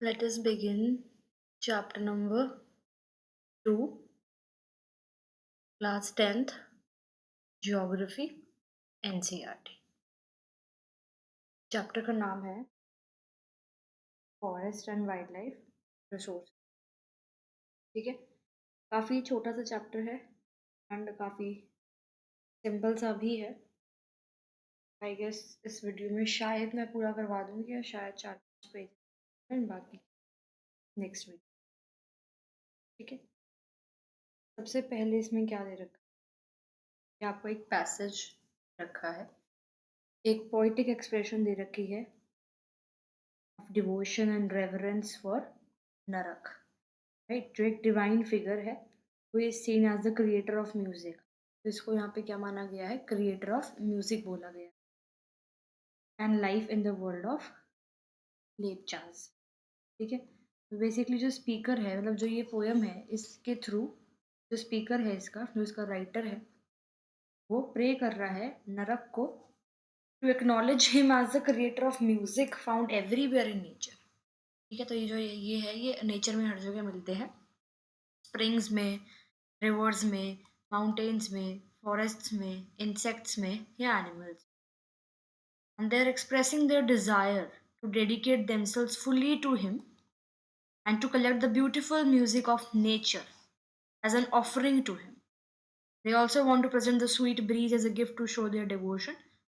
Let us begin chapter number 2, class 10th, Geography, NCERT। Chapter का नाम है forest and wild life resource. ठीक है, काफ़ी छोटा सा चैप्टर है एंड काफ़ी सिंपल सा भी है। आई गेस इस वीडियो में शायद मैं पूरा करवा दूंगी या शायद 4-5 पेज एंड बाकी नेक्स्ट वीक। ठीक है, सबसे पहले इसमें क्या दे रखा है? आपको एक पैसेज रखा है, एक पोइटिक एक्सप्रेशन दे रखी है of devotion and reverence for Narak, right, जो एक डिवाइन फिगर है, वो is seen as the creator of music. तो इसको यहाँ पे क्या माना गया है? क्रिएटर ऑफ म्यूजिक बोला गया। And life in the world of Lepchas. ठीक है, तो बेसिकली जो स्पीकर है, मतलब जो ये पोयम है, इसके थ्रू जो स्पीकर है, इसका जो इसका राइटर है, वो प्रे कर रहा है नरक को to acknowledge him as the creator of music found everywhere in nature. ठीक है, तो ये जो ये है, ये नेचर में हर जगह मिलते हैं, स्प्रिंग्स में, रिवर्स में, माउंटेन्स में, फॉरेस्ट्स में, इंसेक्ट्स में या animals. And they are expressing their desire to dedicate themselves fully to him and to collect the beautiful music of nature as an offering to him. They also want to present the sweet breeze as a gift to show their devotion.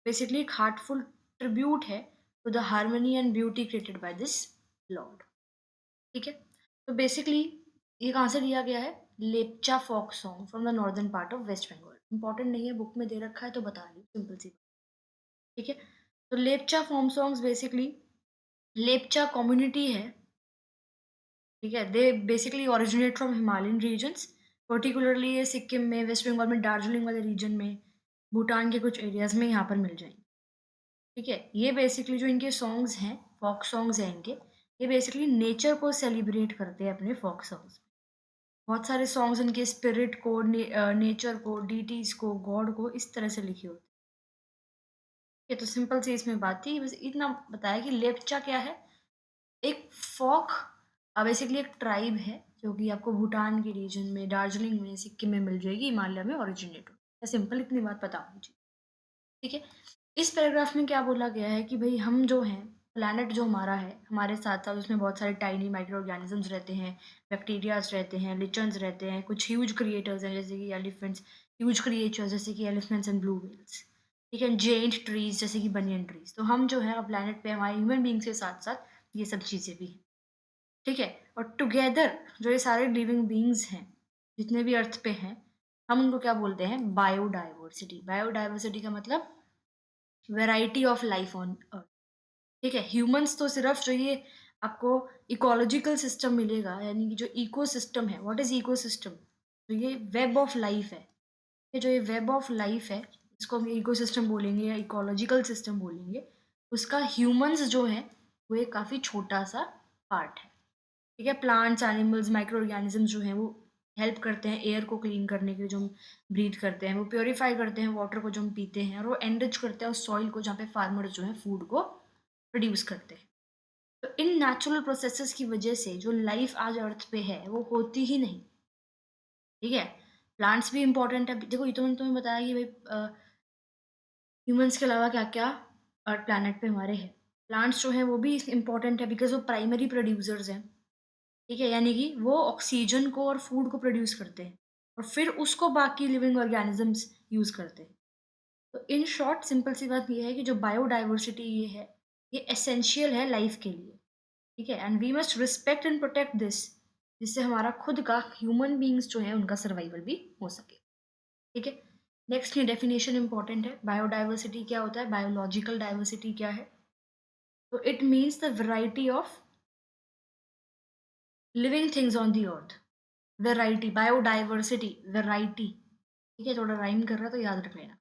Basically, एक heartful tribute है to the harmony and beauty created by this Lord. ठीक है, तो basically ये कहाँ से लिया गया है? Lepcha folk song from the northern part of west Bengal. Important नहीं है, बुक में दे रखा है तो बता रही हूँ, सिंपल सी। ठीक है, तो लेप्चा फोम सॉन्ग्स बेसिकली लेप्चा कम्युनिटी है। ठीक है, they basically originate from Himalayan regions, particularly ये सिक्किम में, वेस्ट बंगाल में, दार्जिलिंग वाले रीजन में, भूटान के कुछ एरियाज में यहाँ पर मिल जाएंगे। ठीक है, ये बेसिकली जो इनके सॉन्ग्स हैं, फोक सॉन्ग्स हैं इनके, ये बेसिकली नेचर को सेलिब्रेट करते हैं अपने फोक सॉन्ग्स। बहुत सारे सॉन्ग्स इनके स्पिरिट को, नेचर को, डीटीज को, गॉड को इस तरह से लिखे होते हैं। ये तो सिंपल सी इसमें बात थी, बस इतना बताया कि लेप्चा क्या है। एक फोक बेसिकली एक ट्राइब है जो कि आपको भूटान के रीजन में, दार्जिलिंग में, सिक्किम में मिल जाएगी, हिमालय में ओरिजिनेट हो। सिंपल इतनी बात पता होनी चाहिए। ठीक है, इस पैराग्राफ में क्या बोला गया है कि भाई हम जो हैं, प्लैनेट जो हमारा है, हमारे साथ साथ उसमें बहुत सारे टाइनी माइक्रो ऑर्गेनिजम्स रहते हैं, बैक्टीरियाज रहते हैं, लिचन्स रहते हैं, कुछ ह्यूज क्रिएटर्स हैं जैसे कि एलिफेंट्स, ह्यूज क्रिएचर्स जैसे कि एलिफेंट्स एंड ब्लू व्हेल्स। ठीक है, जेंट ट्रीज जैसे कि बनियन ट्रीज। तो हम जो है प्लैनेट पे हमारे ह्यूमन बींग्स के साथ साथ ये सब चीज़ें भी हैं। ठीक है, और टुगेदर जो ये सारे लिविंग बींग्स हैं, जितने भी अर्थ पे हैं, हम उनको क्या बोलते हैं? बायोडाइवर्सिटी। बायोडाइवर्सिटी का मतलब variety of life on earth. ठीक है, ह्यूमंस तो सिर्फ जो ये आपको इकोलॉजिकल सिस्टम मिलेगा, यानी कि जो इकोसिस्टम है, व्हाट इज इकोसिस्टम? तो ये वेब ऑफ लाइफ है। ये जो ये वेब ऑफ लाइफ है, इसको हम इकोसिस्टम बोलेंगे या इकोलॉजिकल सिस्टम बोलेंगे, उसका ह्यूमंस जो है वो एक काफ़ी छोटा सा पार्ट है। ठीक है, प्लांट्स, एनिमल्स, माइक्रो ऑर्गेनिजम्स जो हैं वो हेल्प करते हैं एयर को क्लीन करने के लिए, जो हम ब्रीथ करते हैं, वो प्योरीफाई करते हैं वाटर को जो हम पीते हैं, और वो एनरिच करते हैं उस सॉइल को जहाँ पे फार्मर्स जो है फूड को प्रोड्यूस करते हैं। तो इन नेचुरल प्रोसेसेस की वजह से जो लाइफ आज अर्थ पे है वो होती ही नहीं। ठीक है, प्लांट्स भी इंपॉर्टेंट है। देखो, ये तो मैंने तुम्हें बताया कि भाई ह्यूमंस के अलावा क्या क्या अर्थ प्लैनेट पे हमारे हैं। प्लांट्स जो हैं वो भी इंपॉर्टेंट है बिकॉज वो प्राइमरी प्रोड्यूसर्स हैं। ठीक है, यानी कि वो ऑक्सीजन को और फूड को प्रोड्यूस करते हैं और फिर उसको बाकी लिविंग ऑर्गेनिजम्स यूज करते हैं। तो इन शॉर्ट सिंपल सी बात ये है कि जो बायोडाइवर्सिटी ये है, ये एसेंशियल है लाइफ के लिए। ठीक है, and we must respect and protect this, जिससे हमारा खुद का ह्यूमन बींग्स जो है उनका सर्वाइवल भी हो सके। ठीक है, नेक्स्ट ये डेफिनेशन इंपॉर्टेंट है। बायोडाइवर्सिटी क्या होता है? बायोलॉजिकल डाइवर्सिटी क्या है? तो it means the variety of living things on the earth. Variety, biodiversity, variety. ठीक है, थोड़ा राइम कर रहा है तो याद रख लेना।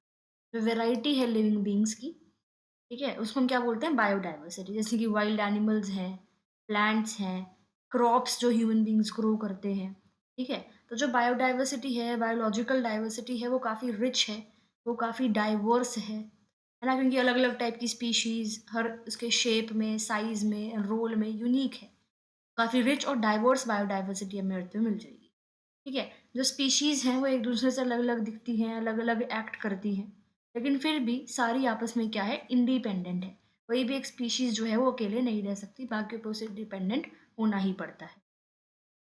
जो वैरायटी है लिविंग बींग्स की, ठीक है, उसको हम क्या बोलते हैं? बायोडाइवर्सिटी। जैसे कि वाइल्ड एनिमल्स हैं, प्लांट्स हैं, क्रॉप्स जो ह्यूमन बींग्स ग्रो करते हैं। ठीक है, तो जो बायोडाइवर्सिटी है, बायोलॉजिकल डाइवर्सिटी है, वो काफ़ी रिच है, वो काफ़ी डाइवर्स है ना, क्योंकि अलग अलग टाइप की स्पीशीज हर उसके शेप में, साइज में, रोल में यूनिक है। काफ़ी रिच और डाइवर्स बायोडाइवर्सिटी हमें अर्थ पे मिल जाएगी। ठीक है? जो स्पीशीज़ हैं वो एक दूसरे से अलग-अलग दिखती हैं, अलग-अलग एक्ट करती हैं, लेकिन फिर भी सारी आपस में क्या है, इंडिपेंडेंट है। कोई भी एक स्पीशीज़ जो है वो अकेले नहीं रह सकती, बाकियों पे उसे डिपेंडेंट होना ही पड़ता है।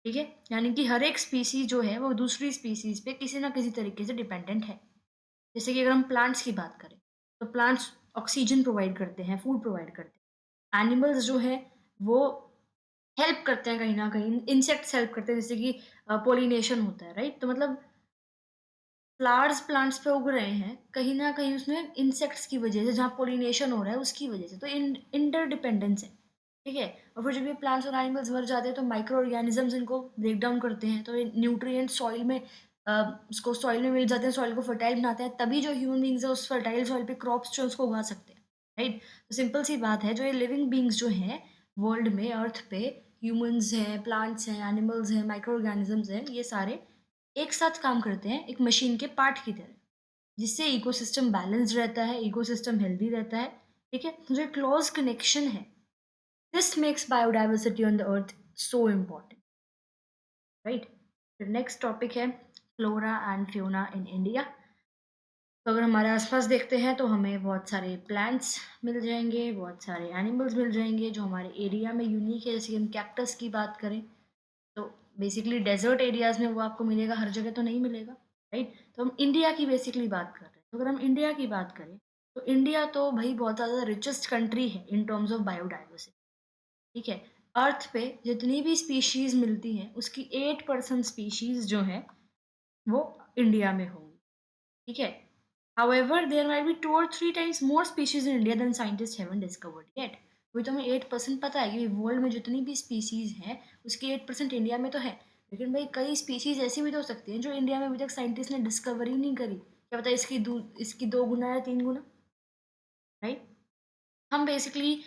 ठीक है? यानी कि हर एक स्पीशीज़ जो है वो दूसरी स्पीशीज़ पे किसी न किसी तरीके से डिपेंडेंट है। जैसे कि अगर हम प्लांट्स की बात करें, तो प्लांट्स ऑक्सीजन प्रोवाइड करते हैं, फूड प्रोवाइड करते हैं। एनिमल्स जो हैं वो हेल्प करते हैं कहीं न कहीं, इंसेक्ट्स हेल्प करते हैं जैसे कि पॉलिनेशन होता है, राइट? तो मतलब फ्लावर्स प्लांट्स पे उग रहे हैं, कहीं न कहीं उसमें इंसेक्ट्स की वजह से जहाँ पॉलिनेशन हो रहा है उसकी वजह से, तो इंटरडिपेंडेंस है, ठीक है? और फिर जब ये प्लांट्स और एनिमल्स मर जाते हैं तो माइक्रो ऑर्गेनिज़म्स इनको ब्रेक डाउन करते हैं, तो ये न्यूट्रिएंट्स सॉइल में उसको सॉइल में मिल जाते हैं, सॉइल को फर्टाइल बनाते हैं, तभी जो ह्यूमन बीइंग्स है उस फर्टाइल सॉइल पे क्रॉप्स जो है उसको उगा सकते हैं, राइट? तो सिंपल सी बात है, जो ये लिविंग बीइंग्स जो हैं वर्ल्ड में, अर्थ पे, ह्यूमन्स हैं, प्लांट्स हैं, एनिमल्स हैं, माइक्रो ऑर्गेनिज़म्स हैं, ये सारे एक साथ काम करते हैं एक मशीन के पार्ट की तरह, जिससे इकोसिस्टम बैलेंस्ड रहता है, इकोसिस्टम हेल्दी रहता है, ठीक है? तो जो क्लोज कनेक्शन है, this makes biodiversity on the earth so important, right? फिर नेक्स्ट टॉपिक है flora and Fiona in India. तो अगर हमारे आसपास देखते हैं तो हमें बहुत सारे प्लांट्स मिल जाएंगे, बहुत सारे एनिमल्स मिल जाएंगे जो हमारे एरिया में यूनिक है। जैसे कि हम कैक्टस की बात करें तो बेसिकली डेज़र्ट एरियाज़ में वो आपको मिलेगा, हर जगह तो नहीं मिलेगा, राइट? तो हम इंडिया की बेसिकली बात कर रहे हैं। तो अगर हम इंडिया की बात करें, तो इंडिया तो भई बहुत ज़्यादा रिचेस्ट कंट्री है इन टर्म्स ऑफ बायोडायवर्सिटी, ठीक है? अर्थ पे जितनी भी स्पीशीज़ मिलती हैं, उसकी 8% स्पीशीज़ जो हैं, वो इंडिया में होंगी, ठीक है? However, there might be 2 or 3 times more species in India than scientists haven't discovered yet. वही तो हमें 8% पता है कि वर्ल्ड में जितनी भी स्पीशीज़ हैं, उसकी 8% इंडिया में तो है। लेकिन भाई कई स्पीशीज़ ऐसी भी तो हो सकती हैं जो इंडिया में अभी तक साइंटिस्ट ने डिस्कवर ही नहीं करी। क्या पता इसकी 2 गुना या 3 गुना, राइट? हम बेसिकली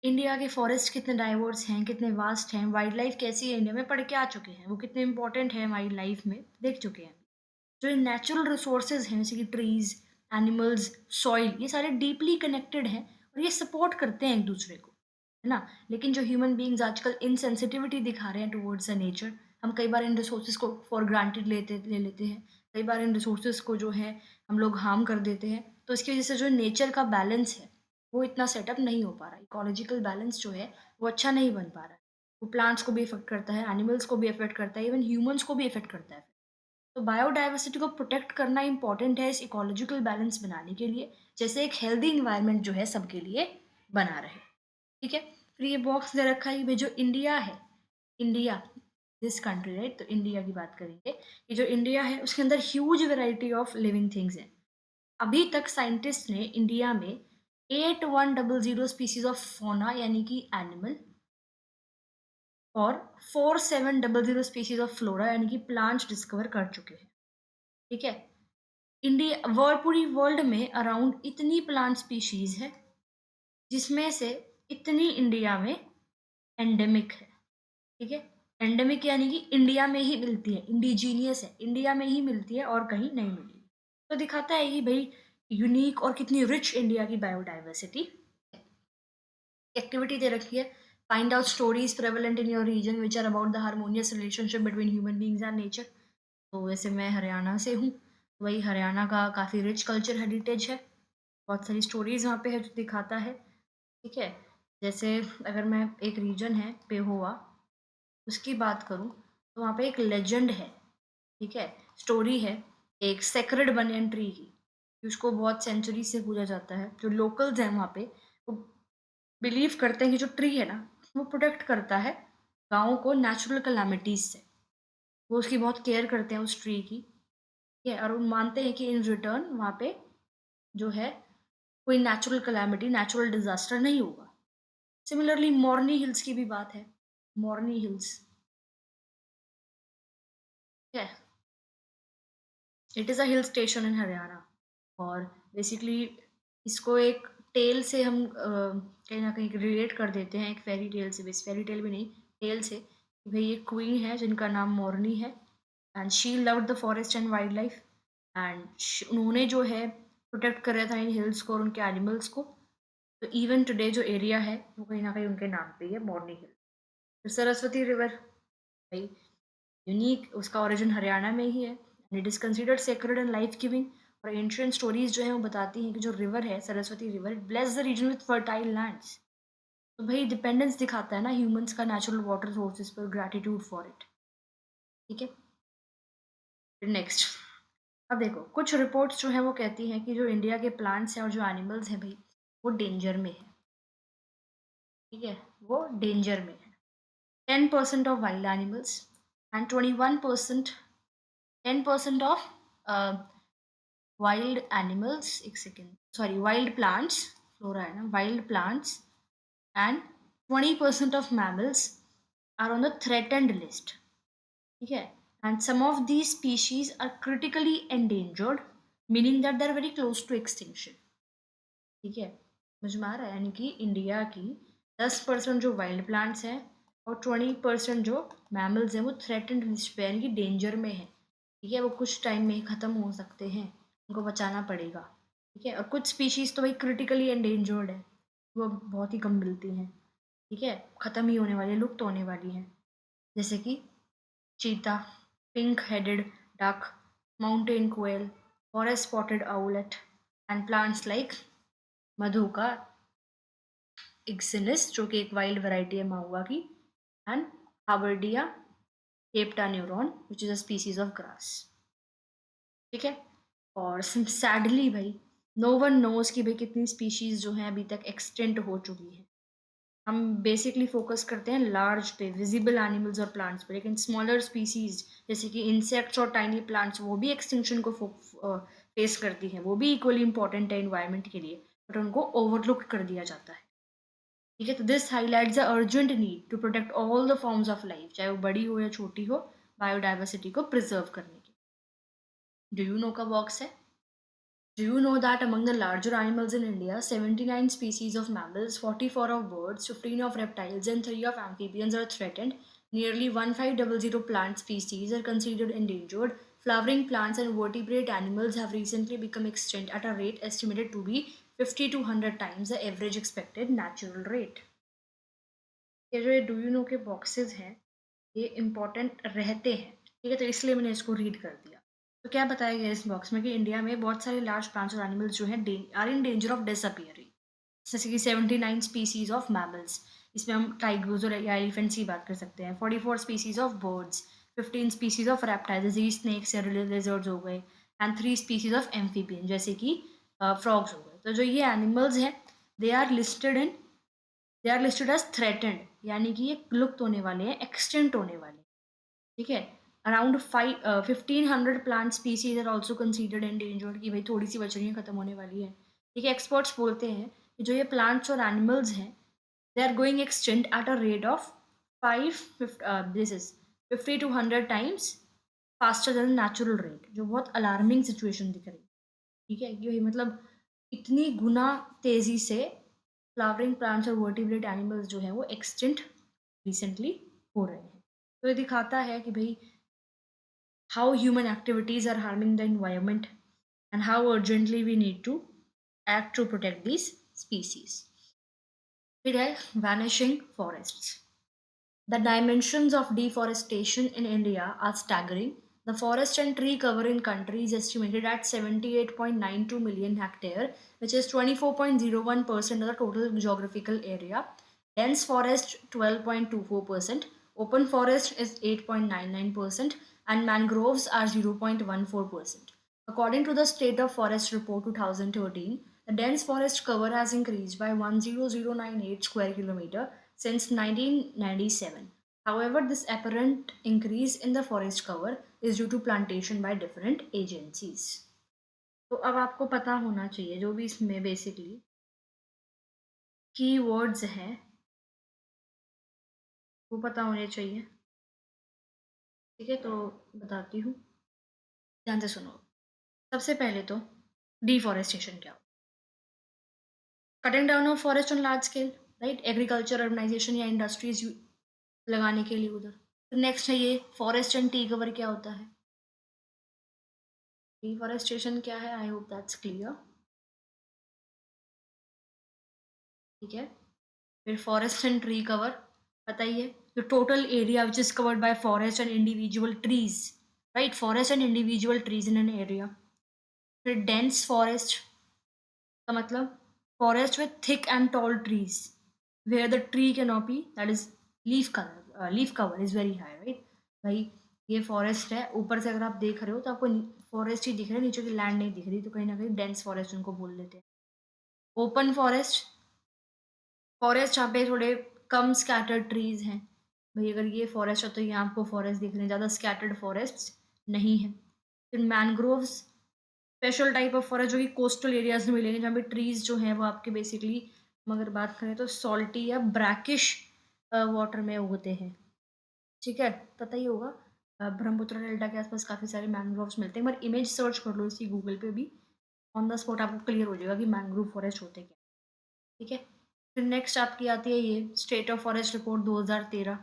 इंडिया के फॉरेस्ट कितने डाइवर्स हैं, कितने वास्ट हैं, वाइल्ड लाइफ कैसी है इंडिया में पढ़ के आ चुके हैं। वो कितने इंपॉर्टेंट है हमारी लाइफ में, देख चुके हैं। जो नेचुरल रिसोर्सेज हैं जैसे कि ट्रीज, एनिमल्स, सॉइल, ये सारे डीपली कनेक्टेड हैं और ये सपोर्ट करते हैं एक दूसरे को, है ना? लेकिन जो ह्यूमन बीइंग्स आजकल इनसेंसिटिविटी दिखा रहे हैं टुवर्ड्स द नेचर, हम कई बार इन रिसोर्सेज को फॉर ग्रांटेड ले लेते हैं। कई बार इन रिसोर्सेज को जो है हम लोग हार्म कर देते हैं, तो इसकी वजह से जो नेचर का बैलेंस है वो इतना सेटअप नहीं हो पा रहा। इकोलॉजिकल बैलेंस जो है वो अच्छा नहीं बन पा रहा है। वो प्लांट्स को भी इफेक्ट करता है, एनिमल्स को भी इफेक्ट करता है, इवन ह्यूमंस को भी इफेक्ट करता है। तो बायोडायवर्सिटी को प्रोटेक्ट करना इम्पोर्टेंट है इस इकोलॉजिकल बैलेंस बनाने के लिए, जैसे एक हेल्दी इन्वायरमेंट जो है सबके लिए बना रहे, ठीक है? फिर ये बॉक्स दे रखा है कि भाई जो इंडिया है, इंडिया, दिस कंट्री, राइट? तो इंडिया की बात करेंगे कि जो इंडिया है उसके अंदर huge variety of living things हैं। अभी तक साइंटिस्ट ने इंडिया में 8100 स्पीसीज ऑफ फौना यानी कि एनिमल और 4700 स्पीसीज ऑफ फ्लोरा यानी कि प्लांट्स डिस्कवर कर चुके हैं, ठीक है? इंडिया वर्ल्ड पूरी वर्ल्ड में अराउंड इतनी प्लांट स्पीशीज है जिसमें से इतनी इंडिया में एंडेमिक है, ठीक है? एंडेमिक यानी कि इंडिया में ही मिलती है, इंडिजीनियस है, इंडिया में ही मिलती है और कहीं नहीं मिलेगी। तो दिखाता है कि भाई यूनिक और कितनी रिच इंडिया की बायोडाइवर्सिटी। एक्टिविटी दे रखी है, find out stories prevalent in your region which are about the harmonious relationship between human beings and nature. तो वैसे मैं हरियाणा से हूँ, वही हरियाणा का काफ़ी रिच कल्चर हेरिटेज है, बहुत सारी स्टोरीज़ वहाँ पे है जो दिखाता है, ठीक है? जैसे अगर मैं एक रीजन है पेहोवा, उसकी बात करूँ, तो वहाँ पे एक लेजेंड है, ठीक है? स्टोरी है एक सेक्रेड बनियन ट्री की, कि उसको बहुत सेंचुरी से पूजा जाता है। जो लोकल्स हैं वहाँ पे, वो बिलीव करते हैं कि जो ट्री है ना, वो प्रोटेक्ट करता है गाँव को नेचुरल कैलामिटीज़ से। वो उसकी बहुत केयर करते हैं उस ट्री की, ठीक है? और वो मानते हैं कि इन रिटर्न वहाँ पे जो है कोई नेचुरल कैलामिटी, नेचुरल डिज़ास्टर नहीं होगा। सिमिलरली मोरनी हिल्स की भी बात है, मोरनी हिल्स, ठीक है? It is a hill station इन हरियाणा और बेसिकली इसको एक टेल से हम कहीं न कहीं रिलेट कर देते हैं, एक फेयरी टेल से, बस फेयरी टेल भी नहीं, टेल से, कि भई एक क्वीन है जिनका नाम मोरनी है and she loved the forest and wild life and श उन्होंने जो है प्रोटेक्ट करा था इन हिल्स को और उनके एनिमल्स को। तो इवन टुडे जो एरिया है, वो कहीं न कहीं उनके नाम पे ही है, मोरनी हिल। फिर सरस्वती रिवर भाई, यूनिक, उसका ओरिजिन हरियाणा में ही है and it is considered sacred and life giving. और एंशियंट स्टोरीज जो है वो बताती हैं कि जो रिवर है Saraswati river, it bless the region with fertile lands. तो भाई डिपेंडेंस दिखाता है ना ह्यूमंस का नेचुरल वाटर सोर्सेज पर, ग्रैटिट्यूड फॉर इट। ठीक है, फिर नेक्स्ट, अब देखो कुछ रिपोर्ट्स जो है वो कहती हैं कि जो इंडिया के प्लांट्स हैं और जो एनिमल्स हैं भाई, वो डेंजर में है। ठीक है, वो डेंजर में है। 10% of wild animals and 21%, 10% of wild animals, एक second, sorry, wild plants, flora है ना, wild plants and 20% of mammals are on the threatened list. ठीक है, and some of these species are critically endangered, meaning that they are very close to extinction. ठीक है, समझ में आ रहा है, यानी कि इंडिया की 10% जो वाइल्ड प्लांट्स हैं और 20% जो मैमल्स हैं वो थ्रेटेंड लिस्ट पे यानी कि डेंजर में है। ठीक है, वो कुछ टाइम में ही ख़त्म हो सकते हैं, उनको बचाना पड़ेगा। ठीक है, और कुछ स्पीशीज़ तो भाई क्रिटिकली एंडेंजर्ड है, वो बहुत ही कम मिलती हैं। ठीक है, ख़त्म ही होने वाली, लुप्त होने वाली हैं, जैसे कि चीता, pink headed duck, mountain quail, forest spotted owlet and plants like Madhuca insignis, जो कि एक वाइल्ड वैरायटी है महुआ की, and Hubbardia heptaneuron which is a species of grass. ठीक है, और सैडली भाई नो वन नोज कि भाई कितनी स्पीशीज जो हैं अभी तक एक्सटेंट हो चुकी हैं। हम बेसिकली फोकस करते हैं लार्ज पे, विजिबल एनिमल्स और प्लांट्स पे, लेकिन स्मॉलर स्पीसीज जैसे कि इंसेक्ट्स और टाइनी प्लांट्स वो भी एक्सटिंक्शन को फेस करती हैं, वो भी इक्वली इंपॉर्टेंट है इन्वायरमेंट के लिए, बट उनको ओवरलुक कर दिया जाता है। ठीक है, तो this highlights the urgent need to protect all the forms of life, चाहे वो बड़ी हो या छोटी हो, बायोडाइवर्सिटी को प्रिजर्व करने की। डू यू नो का बॉक्स है? Do you know that among the larger animals in India, 79 species of mammals, 44 of birds, 15 of reptiles, and 3 of amphibians are threatened? Nearly 1500 plant species are considered endangered. Flowering plants and vertebrate animals have recently become extinct at a rate estimated to be 50 to 100 times the average expected natural rate. ये जो ये do you no के boxes हैं ये important रहते हैं। ठीक है, तो इसलिए मैंने इसको रीड कर दिया। तो क्या बताया गया इस बॉक्स में कि इंडिया में बहुत सारे लार्ज प्लांट्स और एनिमल्स जो हैं are in danger of disappearing, जैसे कि 79 स्पीसीज ऑफ मैमल्स, इसमें हम टाइगर्स और या एलिफेंट्स की बात कर सकते हैं, 44 species of birds, 15 species of reptiles जैसे स्नेक्स या लिजर्ड्स हो गए, एंड 3 स्पीसीज ऑफ एम्फीबियन जैसे कि फ्रॉग्स हो गए। तो जो ये एनिमल्स हैं they are listed in, they are listed as threatened, यानी कि ये लुप्त होने वाले हैं, एक्सटेंट होने वाले हैं। ठीक है, around 1500 plant species are also considered endangered, कि भाई थोड़ी सी बच रही है, खत्म होने वाली है। ठीक है, एक्सपर्ट्स बोलते हैं कि जो ये प्लांट्स और एनिमल्स हैं they are going extinct at a rate of 50 to 100 times faster than natural rate, जो बहुत अलार्मिंग सिचुएशन दिख रही है। ठीक है, ये मतलब इतनी गुना तेजी से फ्लावरिंग प्लांट्स और वर्टिब्रेट एनिमल्स जो है वो एक्सटिंक्ट रिसेंटली हो रहे हैं। तो ये दिखाता है कि भाई how human activities are harming the environment and how urgently we need to act to protect these species. फिर है vanishing forests. The dimensions of deforestation in India are staggering. The forest and tree cover in country is estimated at 78.92 million hectare, which is 24.01% of the total geographical area. Dense forest 12.24%, open forest is 8.99%, and mangroves are 0.14%. According to the State of Forest Report 2013, the dense forest cover has increased by 10098 square kilometer since 1997. However, this apparent increase in the forest cover is due to plantation by different agencies. तो अब आपको पता होना चाहिए जो भी इसमें basically keywords हैं वो पता होने चाहिए। ठीक है, तो बताती हूँ, ध्यान से सुनो। सबसे पहले तो डिफॉरेस्टेशन क्या हो, cutting down of forest on large scale, right, agriculture, urbanisation या इंडस्ट्रीज लगाने के लिए उधर। फिर नेक्स्ट है ये फॉरेस्ट एंड टी कवर क्या होता है, डिफॉरेस्टेशन क्या है, आई होप दैट्स क्लियर। ठीक है, फिर फॉरेस्ट एंड ट्री कवर, बताइए, the total area which is covered by forest and individual trees, right, forest and individual trees in an area. फिर डेंस फॉरेस्ट का मतलब forest with thick and tall trees where the tree canopy that is leaf cover is very high, right. भाई ये forest है, ऊपर से अगर आप देख रहे हो तो आपको फॉरेस्ट ही दिख रहा है, नीचे की लैंड नहीं दिख रही, तो कहीं ना कहीं डेंस फॉरेस्ट उनको बोल देते हैं। ओपन फॉरेस्ट, फॉरेस्ट जहाँ पे थोड़े कम स्कैटर्ड ट्रीज हैं। भाई अगर ये फॉरेस्ट है तो यहाँ आपको फॉरेस्ट दिख रहे हैं, ज़्यादा स्कैटर्ड फॉरेस्ट नहीं है। फिर mangroves, special type of forest जो कि कोस्टल एरियाज में मिलेंगे, जहाँ पे ट्रीज जो हैं वो आपके बेसिकली, हम अगर बात करें तो सॉल्टी या ब्रैकिश वाटर में उगते हैं, ठीक है, पता ही होगा। ब्रह्मपुत्र डेल्टा के आसपास काफ़ी सारे मैनग्रोव्स मिलते हैं, पर इमेज सर्च कर लो इसकी गूगल पे भी, ऑन द स्पॉट आपको क्लियर हो जाएगा कि मैनग्रोव फॉरेस्ट होते क्या, ठीक है। फिर नेक्स्ट आपकी आती है ये स्टेट ऑफ फॉरेस्ट रिपोर्ट 2013।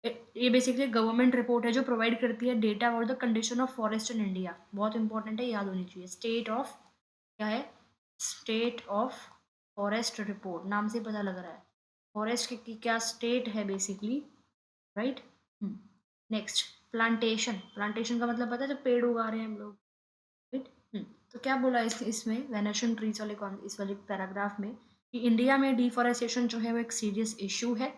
ये बेसिकली गवर्नमेंट रिपोर्ट है जो प्रोवाइड करती है data about the condition of forest in India. बहुत इंपॉर्टेंट है, याद होनी चाहिए। स्टेट ऑफ क्या है, स्टेट ऑफ फॉरेस्ट रिपोर्ट, नाम से पता लग रहा है फॉरेस्ट की क्या स्टेट है basically, right. Next plantation, plantation का मतलब पता है, जब पेड़ उगा रहे हैं हम लोग, राइट। तो क्या बोला इसमें वैनिशिंग ट्रीज वाले इस वाले पैराग्राफ में कि इंडिया में डिफॉरेस्टेशन जो है वो एक सीरियस इशू है,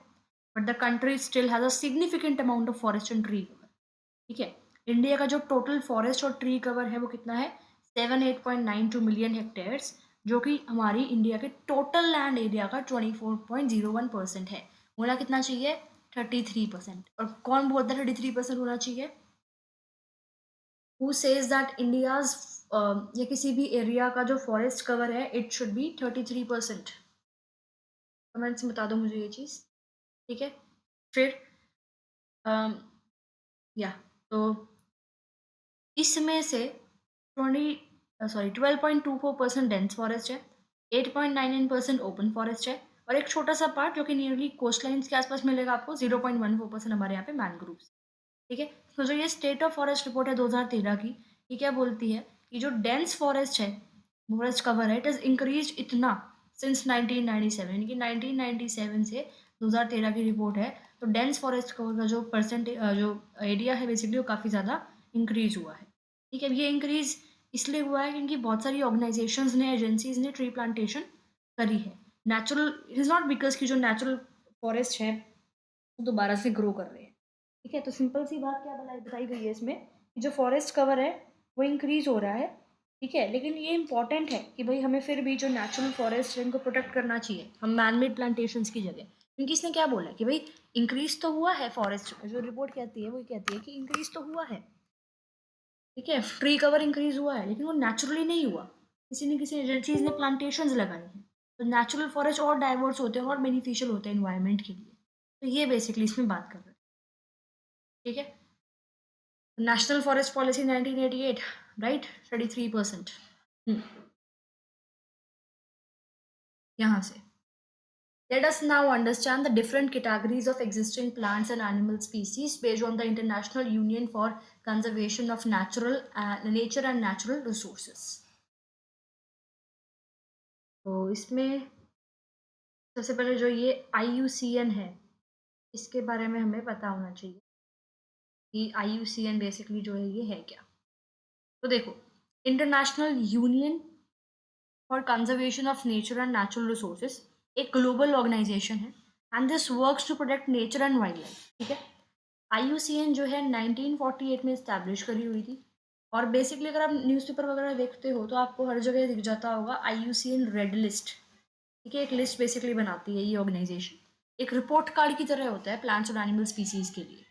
but the country still has a significant amount of forest and tree cover, ठीक है। इंडिया का जो टोटल फॉरेस्ट और ट्री कवर है वो कितना है, 78.92 मिलियन हेक्टेयर्स, जो कि हमारी इंडिया के टोटल लैंड एरिया का 24.01% है। होना कितना चाहिए, 33%। और कौन बोलता है 33% होना चाहिए, हु सेज दैट इंडियाज या किसी भी एरिया का जो फॉरेस्ट कवर है इट शुड बी 33%। कमेंट्स में बता दो मुझे ये चीज़, ठीक है। फिर या तो इसमें से 12.24% डेंस फॉरेस्ट है, 8.99% ओपन फॉरेस्ट है, और एक छोटा सा पार्ट जो कि नियरली कोस्ट लाइन्स के आसपास मिलेगा आपको, 0.14% हमारे यहाँ पे मैनग्रोव्स, ठीक है। तो जो ये स्टेट ऑफ फॉरेस्ट रिपोर्ट है 2013 की, ये क्या बोलती है कि जो डेंस फॉरेस्ट है, फॉरेस्ट कवर है, इट इज इंक्रीज इतना सिंस 1997, यानी कि 1997 से 2013 की रिपोर्ट है, तो डेंस फॉरेस्ट कवर का जो परसेंटेज जो एरिया है बेसिकली वो काफ़ी ज़्यादा इंक्रीज हुआ है, ठीक है। ये इंक्रीज इसलिए हुआ है क्योंकि बहुत सारी ऑर्गेनाइजेशंस ने, एजेंसीज ने ट्री प्लांटेशन करी है। Natural, it is not because की जो नेचुरल फॉरेस्ट है वो दोबारा से ग्रो कर रहे हैं, ठीक है। तो सिंपल सी बात क्या बताई गई है इसमें कि जो फॉरेस्ट कवर है वो इंक्रीज हो रहा है, ठीक है। लेकिन ये इंपॉर्टेंट है कि भाई हमें फिर भी जो नेचुरल फॉरेस्ट है इनको प्रोटेक्ट करना चाहिए, हम मैनमेड प्लांटेशंस की जगह, क्योंकि इसने क्या बोला है कि भाई इंक्रीज तो हुआ है फॉरेस्ट, जो रिपोर्ट कहती है वो कहती है कि इंक्रीज तो हुआ है, ठीक है, ट्री कवर इंक्रीज हुआ है, लेकिन वो नेचुरली नहीं हुआ, किसी न किसी एजेंसीज ने प्लांटेशंस लगाई हैं। तो नेचुरल फॉरेस्ट और डाइवर्स होते हैं और बेनिफिशियल होते हैं इन्वायरमेंट के लिए। तो ये बेसिकली इसमें बात कर रहे हैं, ठीक है। National forest policy 1988, right, 33%। यहाँ से let us now understand the different categories of existing plants and animal species based on the International Union for Conservation of Nature and Natural Resources. तो इसमें सबसे पहले जो ये IUCN है, इसके बारे में हमें पता होना चाहिए कि IUCN बेसिकली जो है ये है क्या। तो देखो, international union for conservation of nature and natural resources एक ग्लोबल ऑर्गेनाइजेशन है, and this works to protect nature and wild life, ठीक है। IUCN जो है 1948 में इस्टेब्लिश करी हुई थी, और बेसिकली अगर आप न्यूज़पेपर वगैरह देखते हो तो आपको हर जगह दिख जाता होगा IUCN रेड लिस्ट, ठीक है। एक लिस्ट बेसिकली बनाती है ये ऑर्गेनाइजेशन, एक रिपोर्ट कार्ड की तरह होता है प्लांट्स और एनिमल स्पीसीज के लिए।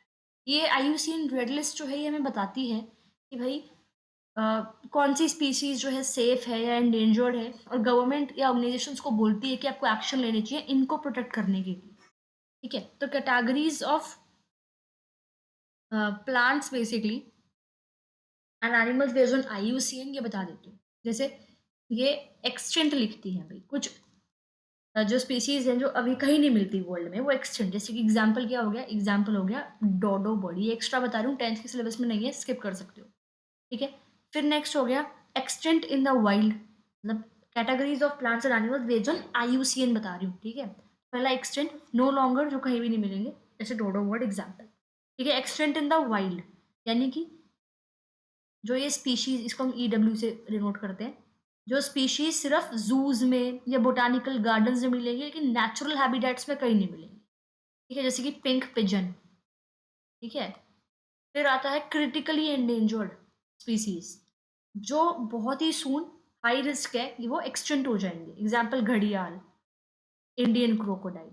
ये IUCN रेड लिस्ट जो है ये हमें बताती है कि भाई कौन सी स्पीसीज जो है सेफ है या एंडेंजर्ड है, और गवर्नमेंट या ऑर्गेनाइजेशंस को बोलती है कि आपको एक्शन लेने चाहिए इनको प्रोटेक्ट करने के लिए, ठीक है। तो categories of plants basically and animals based on IUCN ये बता देती हूँ। जैसे ये एक्सटेंट लिखती है भाई, कुछ जो स्पीसीज हैं जो अभी कहीं नहीं मिलती वर्ल्ड में वो एक्सटेंट, जैसे कि एग्जाम्पल क्या हो गया, एग्जाम्पल हो गया डोडो बर्ड, ये एक्स्ट्रा बता रही हूँ, 10th के सिलेबस में नहीं है, स्किप कर सकते हो, ठीक है। फिर नेक्स्ट हो गया एक्सटेंट इन द वाइल्ड, मतलब categories of plants and animals based on IUCN बता रही हूँ, ठीक है। पहला एक्सटेंट, नो लॉन्गर, जो कहीं भी नहीं मिलेंगे, जैसे डोडो वर्ड एग्जाम्पल, ठीक है। एक्सटेंट इन द वाइल्ड, यानी कि जो ये स्पीशीज, इसको हम EW से डिनोट करते हैं, जो स्पीशीज सिर्फ जूज में या बोटानिकल गार्डन्स में मिलेंगी, लेकिन नेचुरल हैबिटेट्स में कहीं नहीं मिलेंगी, ठीक है, जैसे कि पिंक पिजन, ठीक है। फिर आता है क्रिटिकली एंडेंजर्ड स्पीसीज, जो बहुत ही सून, हाई रिस्क है कि वो एक्सटेंट हो जाएंगे, एग्जाम्पल घड़ियाल, इंडियन क्रोकोडाइल।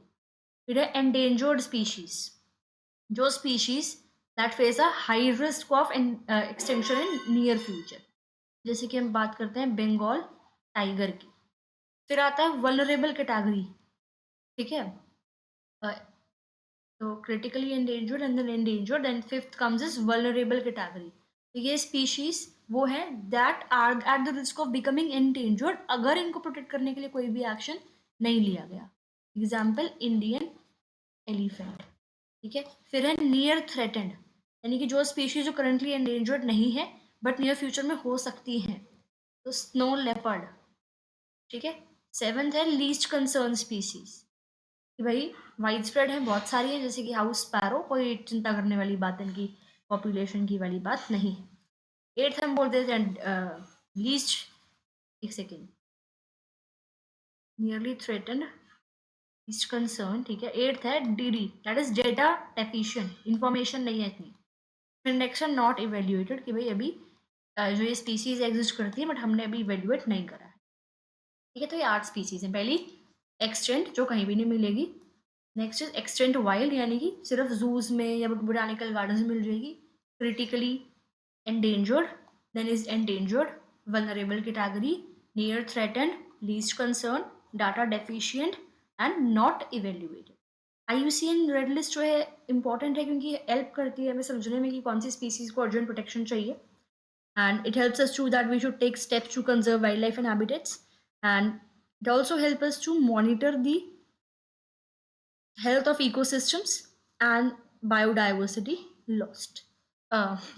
फिर है एंडेंजर्ड स्पीशीज, जो species that face a high risk of extension in near future, जैसे कि हम बात करते हैं बंगाल टाइगर की। फिर आता है वल्नरेबल कैटेगरी, ठीक है। अ, तो critically endangered and then endangered, and fifth comes is vulnerable category. तो ये स्पीशीज वो है that are at the risk of becoming endangered अगर इनको प्रोटेक्ट करने के लिए कोई भी एक्शन नहीं लिया गया, एग्जाम्पल इंडियन एलिफेंट, ठीक है। फिर है नियर थ्रेटेंड, यानी कि जो स्पीशीज जो करंटली एंडेंजर्ड नहीं है बट नियर फ्यूचर में हो सकती हैं, तो स्नो लेपर्ड, ठीक है। सेवंथ है लीस्ट कंसर्न स्पीसीज, कि भाई वाइड स्प्रेड है, बहुत सारी है, जैसे कि हाउस स्पैरो, कोई चिंता करने वाली बात, इनकी पॉपुलेशन की वाली बात नहीं है। एट्थ हम बोलते थे लीस्ट, एक second, nearly threatened, least concern, ठीक है। एट्थ है DD, that is data deficient, information नहीं है इतनी। फिर नेक्स्ट है नॉट इवेल्युएटेड, कि भाई अभी जो ये स्पीसीज एग्जिस्ट करती है बट हमने अभी इवेल्युएट नहीं करा है, ठीक है। तो ये 8 स्पीसीज हैं। पहली एक्सटेंट, जो कहीं भी नहीं मिलेगी। नेक्स्ट इज एक्सटेंट वाइल्ड, यानी कि सिर्फ जूज में या बोटानिकल गार्डन में मिल जाएगी। Critically endangered, then is endangered, vulnerable category, near threatened, least concern, data deficient and not evaluated. IUCN red list जो है इंपॉर्टेंट है, क्योंकि हेल्प करती है हमें समझने में कि कौन सी स्पीसीज को अर्जेंट प्रोटेक्शन चाहिए, and it helps us to that we should take steps to conserve wildlife and habitats, and it also helps us to monitor the health of ecosystems and biodiversity lost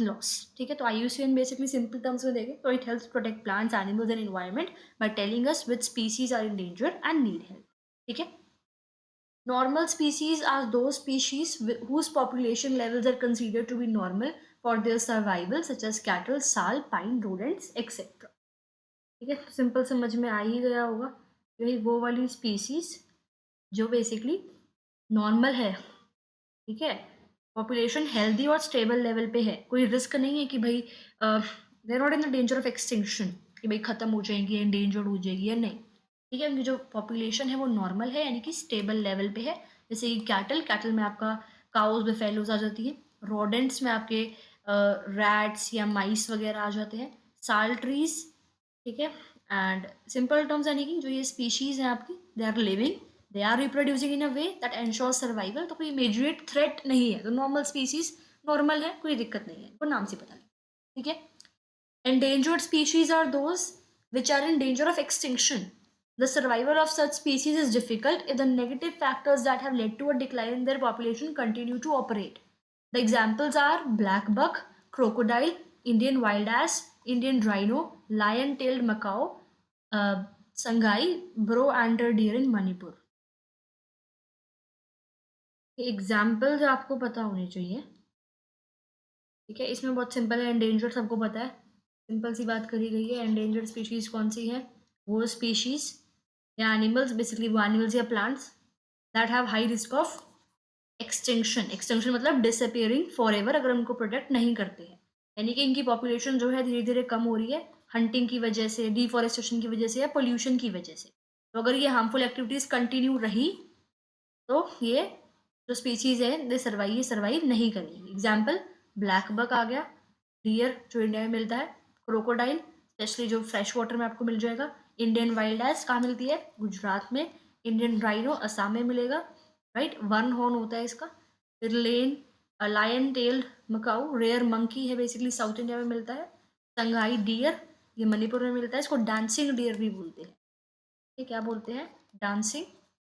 loss, ठीक है। तो IUCN basically simple terms में देखें तो it helps protect plants, animals and environment by telling us which species are in danger and need help, ठीक है। Normal species are those species whose population levels are considered to be normal for their survival, such as cattle, sal, pine, rodents, etc. ठीक है, simple समझ में आ ही गया होगा, यही वो वाली स्पीसीज जो बेसिकली नॉर्मल है, ठीक है, पॉपुलेशन हेल्दी और स्टेबल लेवल पे है, कोई रिस्क नहीं है कि भाई they not in the danger of extinction, कि भाई खत्म हो जाएंगी, एंडेंजर्ड हो जाएगी या नहीं, ठीक है। उनकी जो पॉपुलेशन है वो नॉर्मल है, यानी कि स्टेबल लेवल पे है। जैसे कि कैटल में आपका काउज बफेलोज आ जाती है, रोडेंट्स में आपके रैट्स या माइस वगैरह आ जाते हैं, साल ट्रीज, ठीक है। एंड सिंपल टर्म्स यानी कि जो ये स्पीशीज हैं आपकी, they are living, they are reproducing in a way that ensure survival, तो कोई इमीडिएट थ्रेट नहीं है, तो नॉर्मल स्पीसीज नॉर्मल है, कोई दिक्कत नहीं है, वो नाम से पता नहीं, ठीक है। Endangered species are those which are in danger of extinction, the survival of such species is difficult if the negative factors that have led to a decline in their population continue to operate. The examples are black buck, crocodile, Indian wild ass, Indian rhino, lion-tailed macaw, Sangai, Bro-antler deer in Manipur. Examples आपको पता होने चाहिए, ठीक है। इसमें बहुत simple है, endangered सबको पता है, सिंपल सी बात करी गई है। एंडेंजर्ड स्पीशीज कौन सी है, वो स्पीशीज या एनिमल्स, बेसिकली वो एनिमल्स या plants that have high risk of extinction, extinction मतलब डिसअपियरिंग फॉर एवर, अगर उनको प्रोटेक्ट नहीं करते हैं, यानी कि इनकी पॉपुलेशन जो है धीरे धीरे कम हो रही है, हंटिंग की वजह से, डिफॉरेस्टेशन की वजह से या पोल्यूशन की वजह से। तो अगर ये हार्मफुल एक्टिविटीज कंटिन्यू रही तो ये जो स्पीसीज है दे सर्वाइव नहीं करेगी। एग्जाम्पल ब्लैक बक आ गया, डियर जो इंडिया में मिलता है, क्रोकोडाइल स्पेशली जो फ्रेश वाटर में आपको मिल जाएगा, इंडियन वाइल्ड एस कहाँ मिलती है, गुजरात में, इंडियन राइनो असम में मिलेगा, राइट, वन हॉर्न होता है इसका। फिर lion tailed macaque, rare monkey है, बेसिकली साउथ इंडिया में मिलता है। संघाई डियर, ये मणिपुर में मिलता है, इसको डांसिंग डियर भी बोलते हैं, ये क्या बोलते हैं, डांसिंग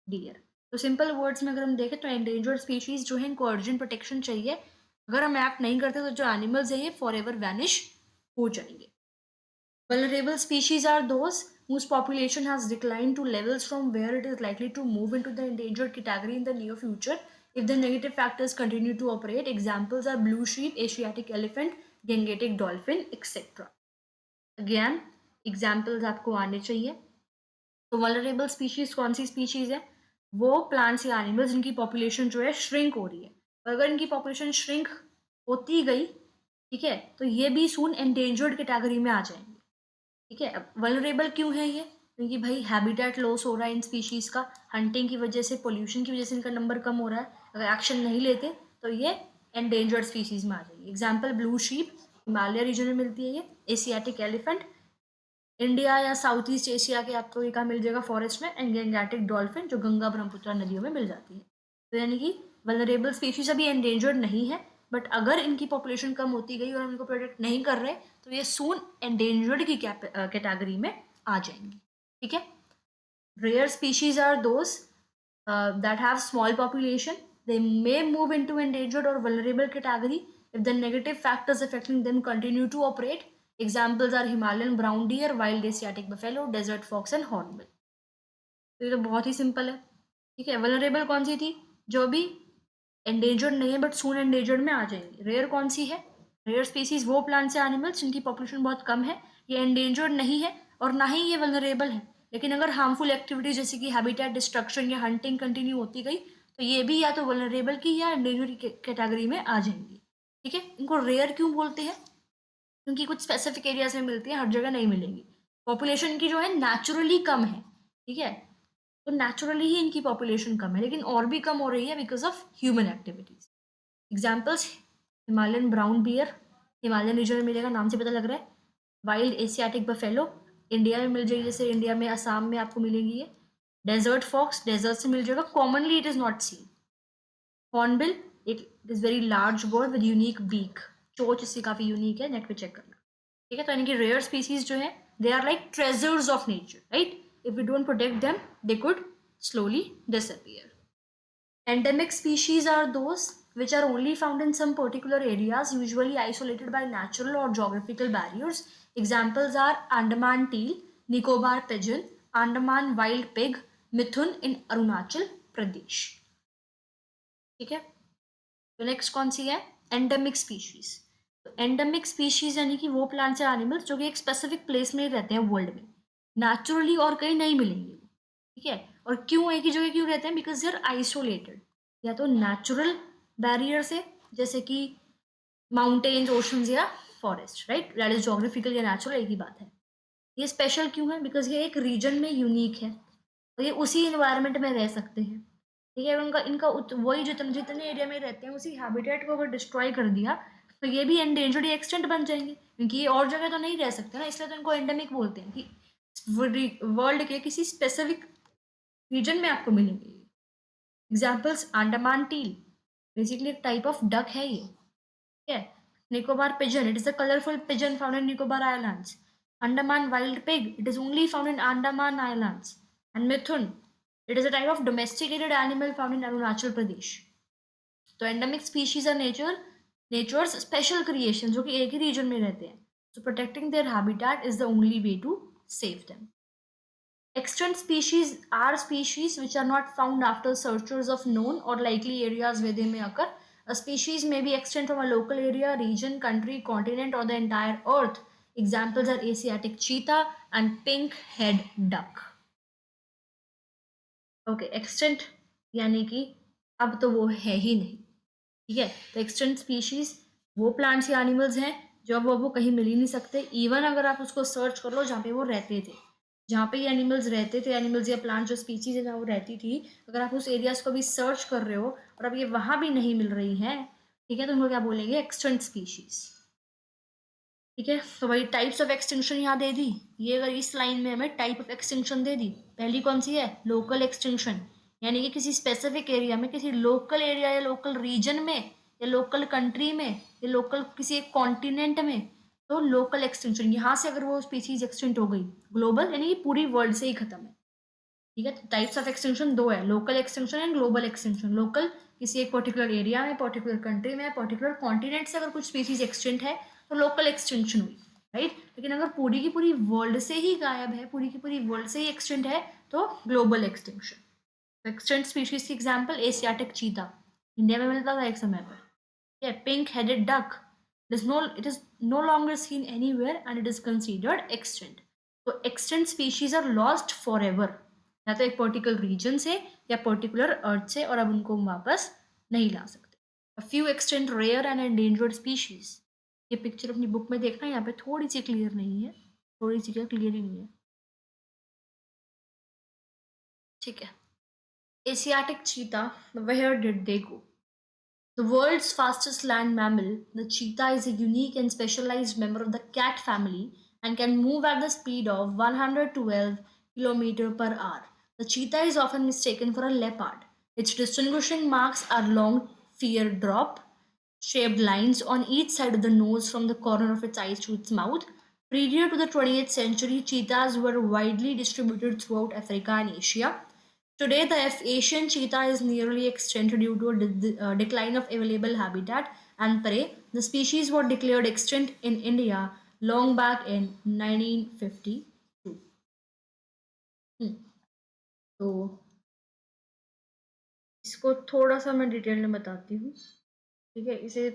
डियर। तो सिंपल वर्ड्स में अगर हम देखें तो एंडेंजर्ड स्पीशीज जो है इनको अर्जेंट प्रोटेक्शन चाहिए, अगर हम एक्ट नहीं करते तो जो एनिमल्स हैं ये फॉर एवर वैनिश हो जाएंगे। Vulnerable species are those whose population has declined to levels from where it is likely to move into the endangered category in the near future if the negative factors continue to operate. Examples are blue sheep, Asiatic elephant, Gangetic dolphin, etc. Again, examples आपको आने चाहिए. तो vulnerable species कौन सी species है? वो plants या animals जिनकी population जो है श्रिंक हो रही है. और अगर इनकी पॉपुलेशन श्रिंक होती गई, ठीक है, तो ये भी सून एंडेंजर्ड कैटेगरी में आ जाएंगे. ठीक है. अब वल्नरेबल क्यों है ये? क्योंकि भाई हैबिटेट लॉस हो रहा है इन स्पीशीज का, हंटिंग की वजह से, पोल्यूशन की वजह से इनका नंबर कम हो रहा है. अगर एक्शन नहीं लेते तो ये एंडेंजर्ड स्पीशीज में आ जाएगी. Example blue sheep, Himalaya region में मिलती है ये. एशियाटिक एलिफेंट, इंडिया या साउथ ईस्ट एशिया के आपको ये कहाँ मिल जाएगा? फॉरेस्ट में. एंड गैंगेटिक डॉल्फिन जो गंगा ब्रह्मपुत्र नदियों में मिल जाती है. तो यानी कि वल्नरेबल स्पीशीज अभी एंडेंजर्ड नहीं है, बट अगर इनकी पॉपुलेशन कम होती गई और हम इनको प्रोटेक्ट नहीं कर रहे तो ये सून एंडेंजर्ड की कैटेगरी में आ जाएंगी. ठीक है. Rare species are those that have small population. They may move into endangered or vulnerable category if the negative factors affecting them continue to operate. Examples are Himalayan brown deer, wild Asiatic buffalo, desert fox and hornbill. तो ये तो बहुत ही simple है. ठीक है. Vulnerable कौन सी थी? जो भी एंडेंजर्ड नहीं है बट सून एंडेंजर्ड में आ जाएंगी. रेयर कौन सी है? रेयर स्पीसीज वो प्लांट्स या एनिमल्स जिनकी पॉपुलेशन बहुत कम है, ये एंडेंजर्ड नहीं है और ना ही ये वल्नरेबल है. लेकिन अगर हार्मफुल एक्टिविटीज जैसे कि हैबिटेट डिस्ट्रक्शन या हंटिंग कंटिन्यू होती गई तो ये भी या तो वल्नरेबल की या एंडेंजर्ड कैटेगरी में आ जाएंगी. ठीक है. इनको रेयर क्यों बोलते हैं? क्योंकि कुछ स्पेसिफिक एरियाज में मिलती है, हर जगह नहीं मिलेंगी. पॉपुलेशन की जो है नेचुरली कम है. ठीक है. तो नेचुरली ही इनकी पॉपुलेशन कम है, लेकिन और भी कम हो रही है because of human activities. Examples Himalayan brown bear, Himalayan region में मिलेगा, नाम से पता लग रहा है. वाइल्ड एशियाटिक बफेलो, इंडिया में मिल जाएगी, जैसे इंडिया में असम में आपको मिलेंगी ये. डेजर्ट फॉक्स, डेजर्ट से मिल जाएगा, commonly it is not seen. Hornbill, it is very large bird with unique beak. चोच इससे काफी यूनिक है, नेट पे चेक करना. ठीक है. तो इनकी रेयर स्पीसीज जो है they are like treasures of nature, right? If we don't protect them, they could slowly disappear. Endemic species are those which are only found in some particular areas, usually isolated by natural or geographical barriers. Examples are Andaman teal, Nicobar pigeon, Andaman wild pig, Mithun in Arunachal Pradesh. ठीक है. तो next कौन सी है? Endemic species. तो endemic species यानी कि वो plants या एनिमल्स जो कि एक स्पेसिफिक प्लेस में रहते हैं वर्ल्ड में, नेचुरली और कहीं नहीं मिलेंगे. ठीक है. और क्यों एक ही जगह क्यों रहते हैं? बिकॉज दे आर आइसोलेटेड, या तो नेचुरल बैरियर से जैसे कि माउंटेन्स, ओशंस या forest, right? That is geographical या नेचुरल, एक ही बात है. ये स्पेशल क्यों है? बिकॉज ये एक रीजन में यूनिक है और ये उसी इन्वायरमेंट में रह सकते हैं. ठीक है. उनका इनका वही जितने एरिया में रहते हैं उसी हैबिटेट को अगर डिस्ट्रॉय कर दिया तो ये भी एंडेंजर्ड या एक्सटेंट बन जाएंगे, क्योंकि ये और जगह तो नहीं रह सकते ना, इसलिए तो इनको एंडेमिक बोलते हैं कि वर्ल्ड के किसी स्पेसिफिक रीजन में आपको मिलेंगे. एग्जाम्पल्स अंडमान टील, बेसिकली एक टाइप ऑफ डक है ये. ठीक है. Nicobar pigeon, it is a colourful pigeon found in Nicobar islands. Andaman wild pig, it is only found in Andaman islands. And mithun, it is a type of domesticated animal found in Arunachal Pradesh. तो endemic species are nature's special creation जो कि एक ही reason में रहते हैं. So protecting their habitat is the only way to save them. Extant species are species which are not found after searchers of known or likely areas where they may occur. A species may be extant from a local area, region, country, continent or the entire earth. Examples are Asiatic cheetah and pink-head duck. Okay, extant यानी कि अब तो वो है ही नहीं. ठीक है. तो एक्सटेंट स्पीशीज वो प्लांट्स या एनिमल्स हैं जो अब वो कहीं मिल ही नहीं सकते. इवन अगर आप उसको सर्च कर लो जहाँ पे वो रहते थे, जहाँ पे ये एनिमल्स रहते थे, एनिमल्स या प्लांट जो स्पीशीज है जहाँ वो रहती थी, अगर आप उस एरियाज को भी सर्च कर रहे हो और अब ये वहाँ भी नहीं मिल रही हैं, ठीक है, तो उनको क्या बोलेंगे? Extent species. ठीक है. तो भाई टाइप्स ऑफ एक्सटिंक्शन यहाँ दे दी. ये अगर इस लाइन में हमें टाइप ऑफ एक्सटिंक्शन दे दी, पहली कौन सी है? लोकल एक्सटिंक्शन, यानी कि किसी स्पेसिफिक एरिया में, किसी लोकल एरिया या लोकल रीजन में या लोकल कंट्री में या लोकल किसी एक कॉन्टिनेंट में, तो लोकल एक्सटिंक्शन. यहाँ से अगर वो स्पीसीज एक्सटिंक्ट हो गई, ग्लोबल यानी कि पूरी वर्ल्ड से ही खत्म है. ठीक है. तो टाइप्स ऑफ एक्सटिंक्शन दो है, local extinction and global extinction. Local किसी एक पर्टिकुलर एरिया में, पर्टिकुलर कंट्री में, पर्टिकुलर कॉन्टिनेंट से अगर कुछ स्पीसीज एक्सटिंक्ट है तो लोकल एक्सटिंक्शन हुई. राइट। लेकिन अगर पूरी की पूरी वर्ल्ड से ही गायब है, पूरी की पूरी वर्ल्ड से ही एक्सटेंट है, तो ग्लोबल एक्सटिंक्शन। एक्सटेंट स्पीशीज की एग्जाम्पल एशियाटिक चीता, इंडिया में मिलता था एक समय पर। Yeah, pink-headed duck. It is no longer seen anywhere and it is considered extinct. तो extinct species are lost forever. या तो एक पर्टिकुलर रीजन से या पर्टिकुलर अर्थ से, और अब उनको हम वापस नहीं ला सकते। A few extinct rare and endangered species. ये पिक्चर अपनी बुक में देखना, यहाँ पे थोड़ी सी क्लियर नहीं है, थोड़ी सी क्या क्लियर ही नहीं है, ठीक है। Asiatic cheetah, where did they go? The world's fastest land mammal, the cheetah is a unique and specialized member of the cat family and can move at the speed of 112 km per hour. The cheetah is often mistaken for a leopard. Its distinguishing marks are long fear drop, shaped lines on each side of the nose from the corner of its eyes to its mouth. Prior to the 20th century, cheetahs were widely distributed throughout Africa and Asia. Today, the Asian cheetah is nearly extinct due to a decline of available habitat and prey. The species was declared extinct in India long back in 1952. हम्म, तो इसको थोड़ा सा मैं detail में बताती हूँ, ठीक है। इसे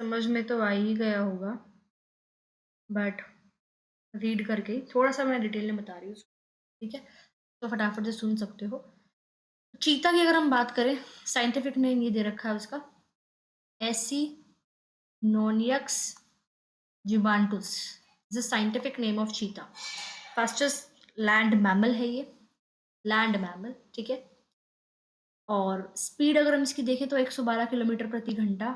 समझ में तो आ ही गया होगा, बट रीड करके थोड़ा सा मैं डिटेल में बता रही हूँ, ठीक है, तो फटाफट से सुन सकते हो। चीता की अगर हम बात करें, साइंटिफिक नेम ये दे रखा है उसका, एसिनोनियक्स जुबांटुस, द साइंटिफिक नेम ऑफ चीता। फास्टेस्ट लैंड मैमल है ये, लैंड मैमल, ठीक है। और स्पीड अगर हम इसकी देखें तो 112 किलोमीटर प्रति घंटा,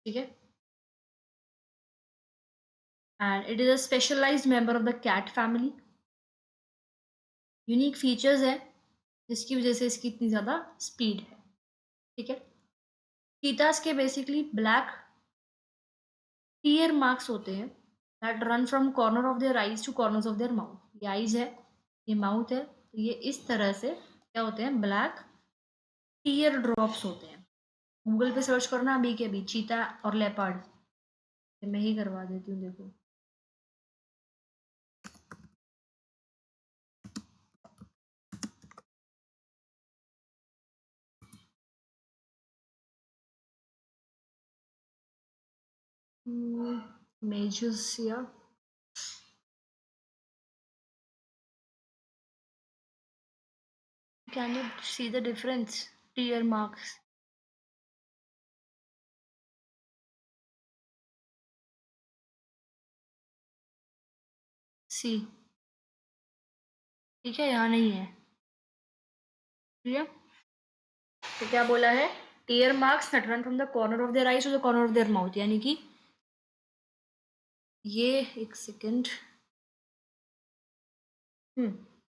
ठीक है। And it is a specialised member of the cat family. Unique features है जिसकी वजह से इसकी इतनी ज़्यादा स्पीड है, ठीक है। चीतास के बेसिकली ब्लैक टीयर मार्क्स होते हैं that run from corner of their eyes to corners of their mouth. ये आईज है, ये माउथ है, तो ये इस तरह से क्या होते हैं, ब्लैक टीयर ड्रॉप्स होते हैं। गूगल पे सर्च करना अभी के अभी, चीता और लेपर्ड, मैं ही करवा देती हूँ, देखो। Measures here. Can you see the difference? Tear marks. See, ठीक है, यहाँ नहीं है, ठीक है। तो क्या बोला है, tear marks that run from the corner of their eyes to the corner of their mouth, यानी कि ये एक सेकेंड,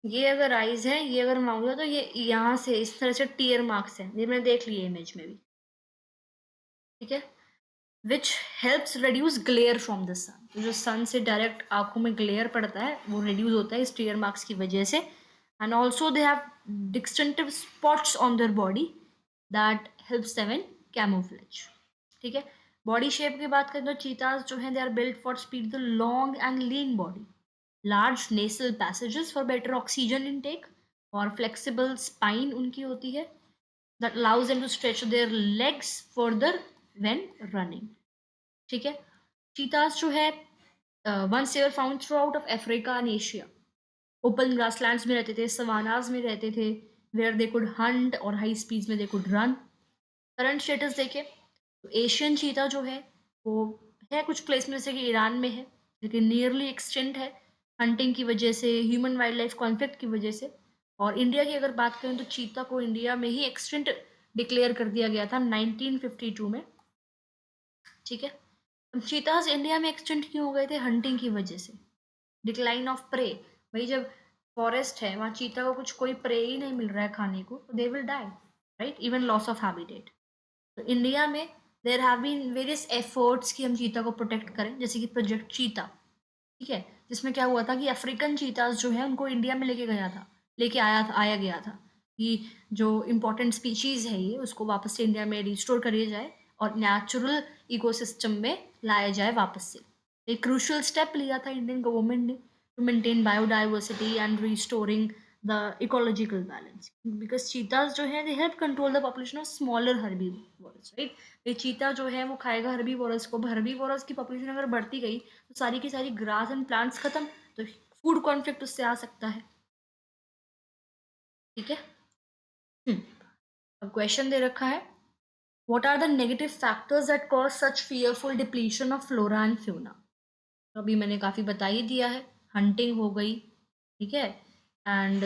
ये अगर आईज है, ये अगर माउथ है, तो ये यहाँ से इस तरह से टीयर मार्क्स है, ये मैंने देख लिया इमेज में भी, ठीक है। Which helps reduce glare from the sun, तो जो सन से डायरेक्ट आंखों में ग्लेयर पड़ता है वो रिड्यूस होता है इस टीयर मार्क्स की वजह से। And also they have distinctive spots on their body that helps them in camouflage, ठीक है। बॉडी शेप की बात करें तो चीताज जो है they are built for speed the long and lean body, large nasal passages for better oxygen intake, और flexible spine उनकी होती है that allows them to stretch their legs further when running, ठीक है। चीतास जो है once they were found throughout of Africa and Asia, open grasslands में रहते थे, सवानाज में रहते थे, वेयर दे कुड हंट, और हाई स्पीड्स में they could run. Current status देखे तो एशियन चीता जो है वो है कुछ प्लेस में, जैसे कि ईरान में है, लेकिन नियरली एक्सटेंट है हंटिंग की वजह से, ह्यूमन वाइल्ड लाइफ कॉन्फ्लिक्ट की वजह से। और इंडिया की अगर बात करें तो चीता को इंडिया में ही एक्सटेंट डिक्लेयर कर दिया गया था 1952 में, ठीक है। चीताज इंडिया में एक्सटेंट क्यों हो गए थे, हंटिंग की वजह से, डिक्लाइन ऑफ प्रे। भाई जब फॉरेस्ट है वहाँ चीता को कुछ कोई प्रे ही नहीं मिल रहा है खाने को, तो they will die, right, even loss of habitat. तो इंडिया में there have been various efforts कि हम चीता को प्रोटेक्ट करें, जैसे कि प्रोजेक्ट चीता, ठीक है, जिसमें क्या हुआ था कि अफ्रीकन चीताज जो है उनको इंडिया में लेके आया गया था कि जो इम्पोर्टेंट स्पीशीज़ है ये, उसको वापस से इंडिया में रिस्टोर करिए जाए और नेचुरल इकोसिस्टम में लाया जाए वापस से, एक क्रूशियल स्टेप लिया था इंडियन गवर्नमेंट ने to maintain biodiversity and restoring the ecological balance, because cheetahs जो है they help control the population of smaller herbivorous, right. ये चीता जो है वो खाएगा हर्बीवोरस को, हर्बीवोरस की पॉपुलेशन अगर बढ़ती गई तो सारी की सारी ग्रास एंड प्लांट्स खत्म, तो फूड कॉन्फ्लिक्ट उससे आ सकता है, ठीक है। अब क्वेश्चन दे रखा है, what are the negative factors that cause such fearful depletion of flora and fauna? तो अभी मैंने काफ़ी बता ही दिया है, हंटिंग हो गई, ठीक है, एंड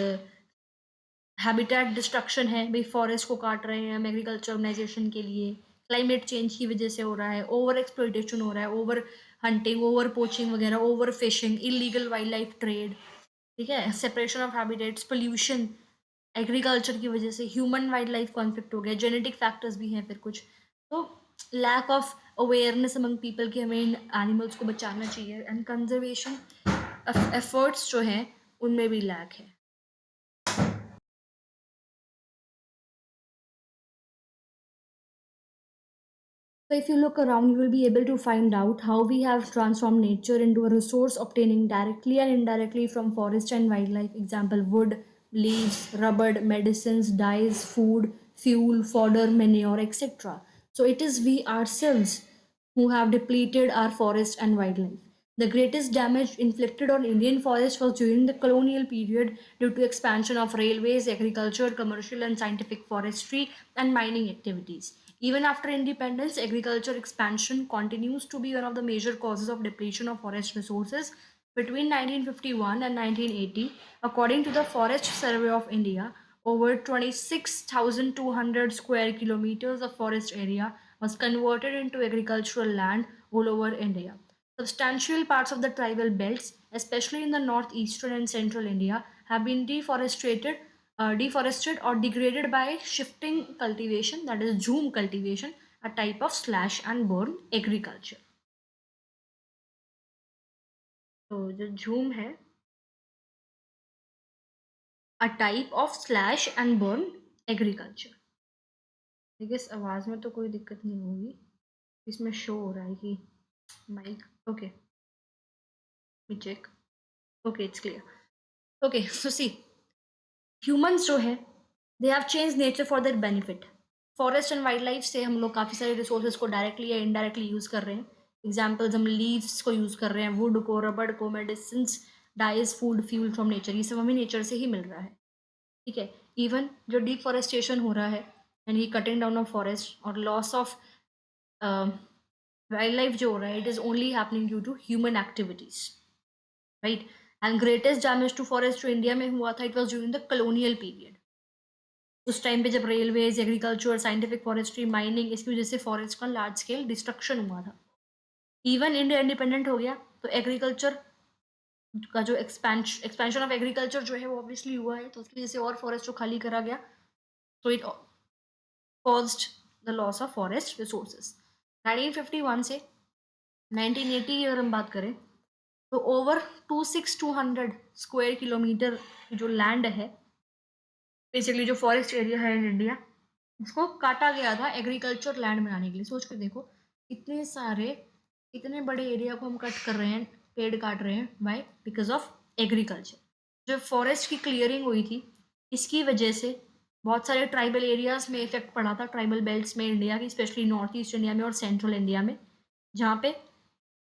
हैबिटेट डिस्ट्रक्शन है, भाई फॉरेस्ट को काट रहे हैं हम एग्रीकल्चर ऑर्गेनाइजेशन के लिए, क्लाइमेट चेंज की वजह से हो रहा है, ओवर एक्सप्लॉइटेशन हो रहा है, ओवर हंटिंग, ओवर पोचिंग वगैरह, over fishing, illegal wild life trade, ठीक है, separation of habitats, pollution, agriculture की वजह से ह्यूमन वाइल्ड लाइफ कॉन्फ्लिक्ट हो गया, जेनेटिक फैक्टर्स भी हैं फिर कुछ, तो lack of awareness among people कि हमें इन एनिमल्स को बचाना चाहिए, एंड कंजर्वेशन एफर्ट्स जो हैं उनमें भी लैक है। So if you look around, you will be able to find out how we have transformed nature into a resource obtaining directly and indirectly from forest and wildlife. Example, wood, leaves, rubber, medicines, dyes, food, fuel, fodder, manure, etc. So it is we ourselves who have depleted our forest and wildlife. The greatest damage inflicted on Indian forests was during the colonial period due to expansion of railways, agriculture, commercial and scientific forestry, and mining activities. Even after independence, agriculture expansion continues to be one of the major causes of depletion of forest resources. Between 1951 and 1980, according to the Forest Survey of India, over 26,200 square kilometers of forest area was converted into agricultural land all over India. Substantial parts of the tribal belts, especially in the northeastern and central India, have been deforested or degraded by shifting cultivation, that is jhum cultivation, a type of slash and burn agriculture. तो जो झूम है, a type of slash and burn agriculture. देखिए इस आवाज़ में तो कोई दिक्कत नहीं होगी, इसमें शो हो रहा है कि mike, okay, me check, okay it's clear, okay. So see, humans जो है they have change nature for their benefit. Forest and wild life से हम लोग काफ़ी सारे रिसोर्सेज को डायरेक्टली या इनडायरेक्टली यूज़ कर रहे हैं। एग्जाम्पल्स, हम लीव्स को यूज़ कर रहे हैं, वुड को, रबड़ को, medicine, dyes, food, fuel from nature, ये सब हमें नेचर से ही मिल रहा है, ठीक है। इवन जो डिफॉरेस्टेशन हो रहा है यानी कटिंग डाउन ऑफ फॉरेस्ट और लॉस ऑफ वाइल्ड लाइफ जो हो रहा है, it is only happening due to human activities, right. And greatest damage to forest जो इंडिया में हुआ था, it was during the colonial period. उस टाइम पे जब railways, agriculture, scientific forestry, mining, इसकी वजह से फॉरेस्ट का लार्ज स्केल डिस्ट्रक्शन हुआ था। इवन इंडिया इंडिपेंडेंट हो गया तो एग्रीकल्चर का जो एक्सपेंशन ऑफ एग्रीकल्चर जो है वो ऑब्वियसली हुआ है, तो उसकी वजह से और फॉरेस्ट को खाली करा गया, तो it caused the loss of forest resources. 1951 से 1980 की अगर हम बात करें तो ओवर 26200 स्क्वायर किलोमीटर जो लैंड है, बेसिकली जो फॉरेस्ट एरिया है इन इंडिया, उसको काटा गया था एग्रीकल्चर लैंड बनाने के लिए। सोच कर देखो, इतने सारे, इतने बड़े एरिया को हम कट कर रहे हैं, पेड़ काट रहे हैं, वाई? Because of agriculture. जो फॉरेस्ट की क्लियरिंग हुई थी, इसकी वजह से बहुत सारे ट्राइबल एरियाज में इफेक्ट पड़ा था, ट्राइबल बेल्ट्स में इंडिया की, स्पेशली नॉर्थ ईस्ट इंडिया में और सेंट्रल इंडिया में, जहाँ पे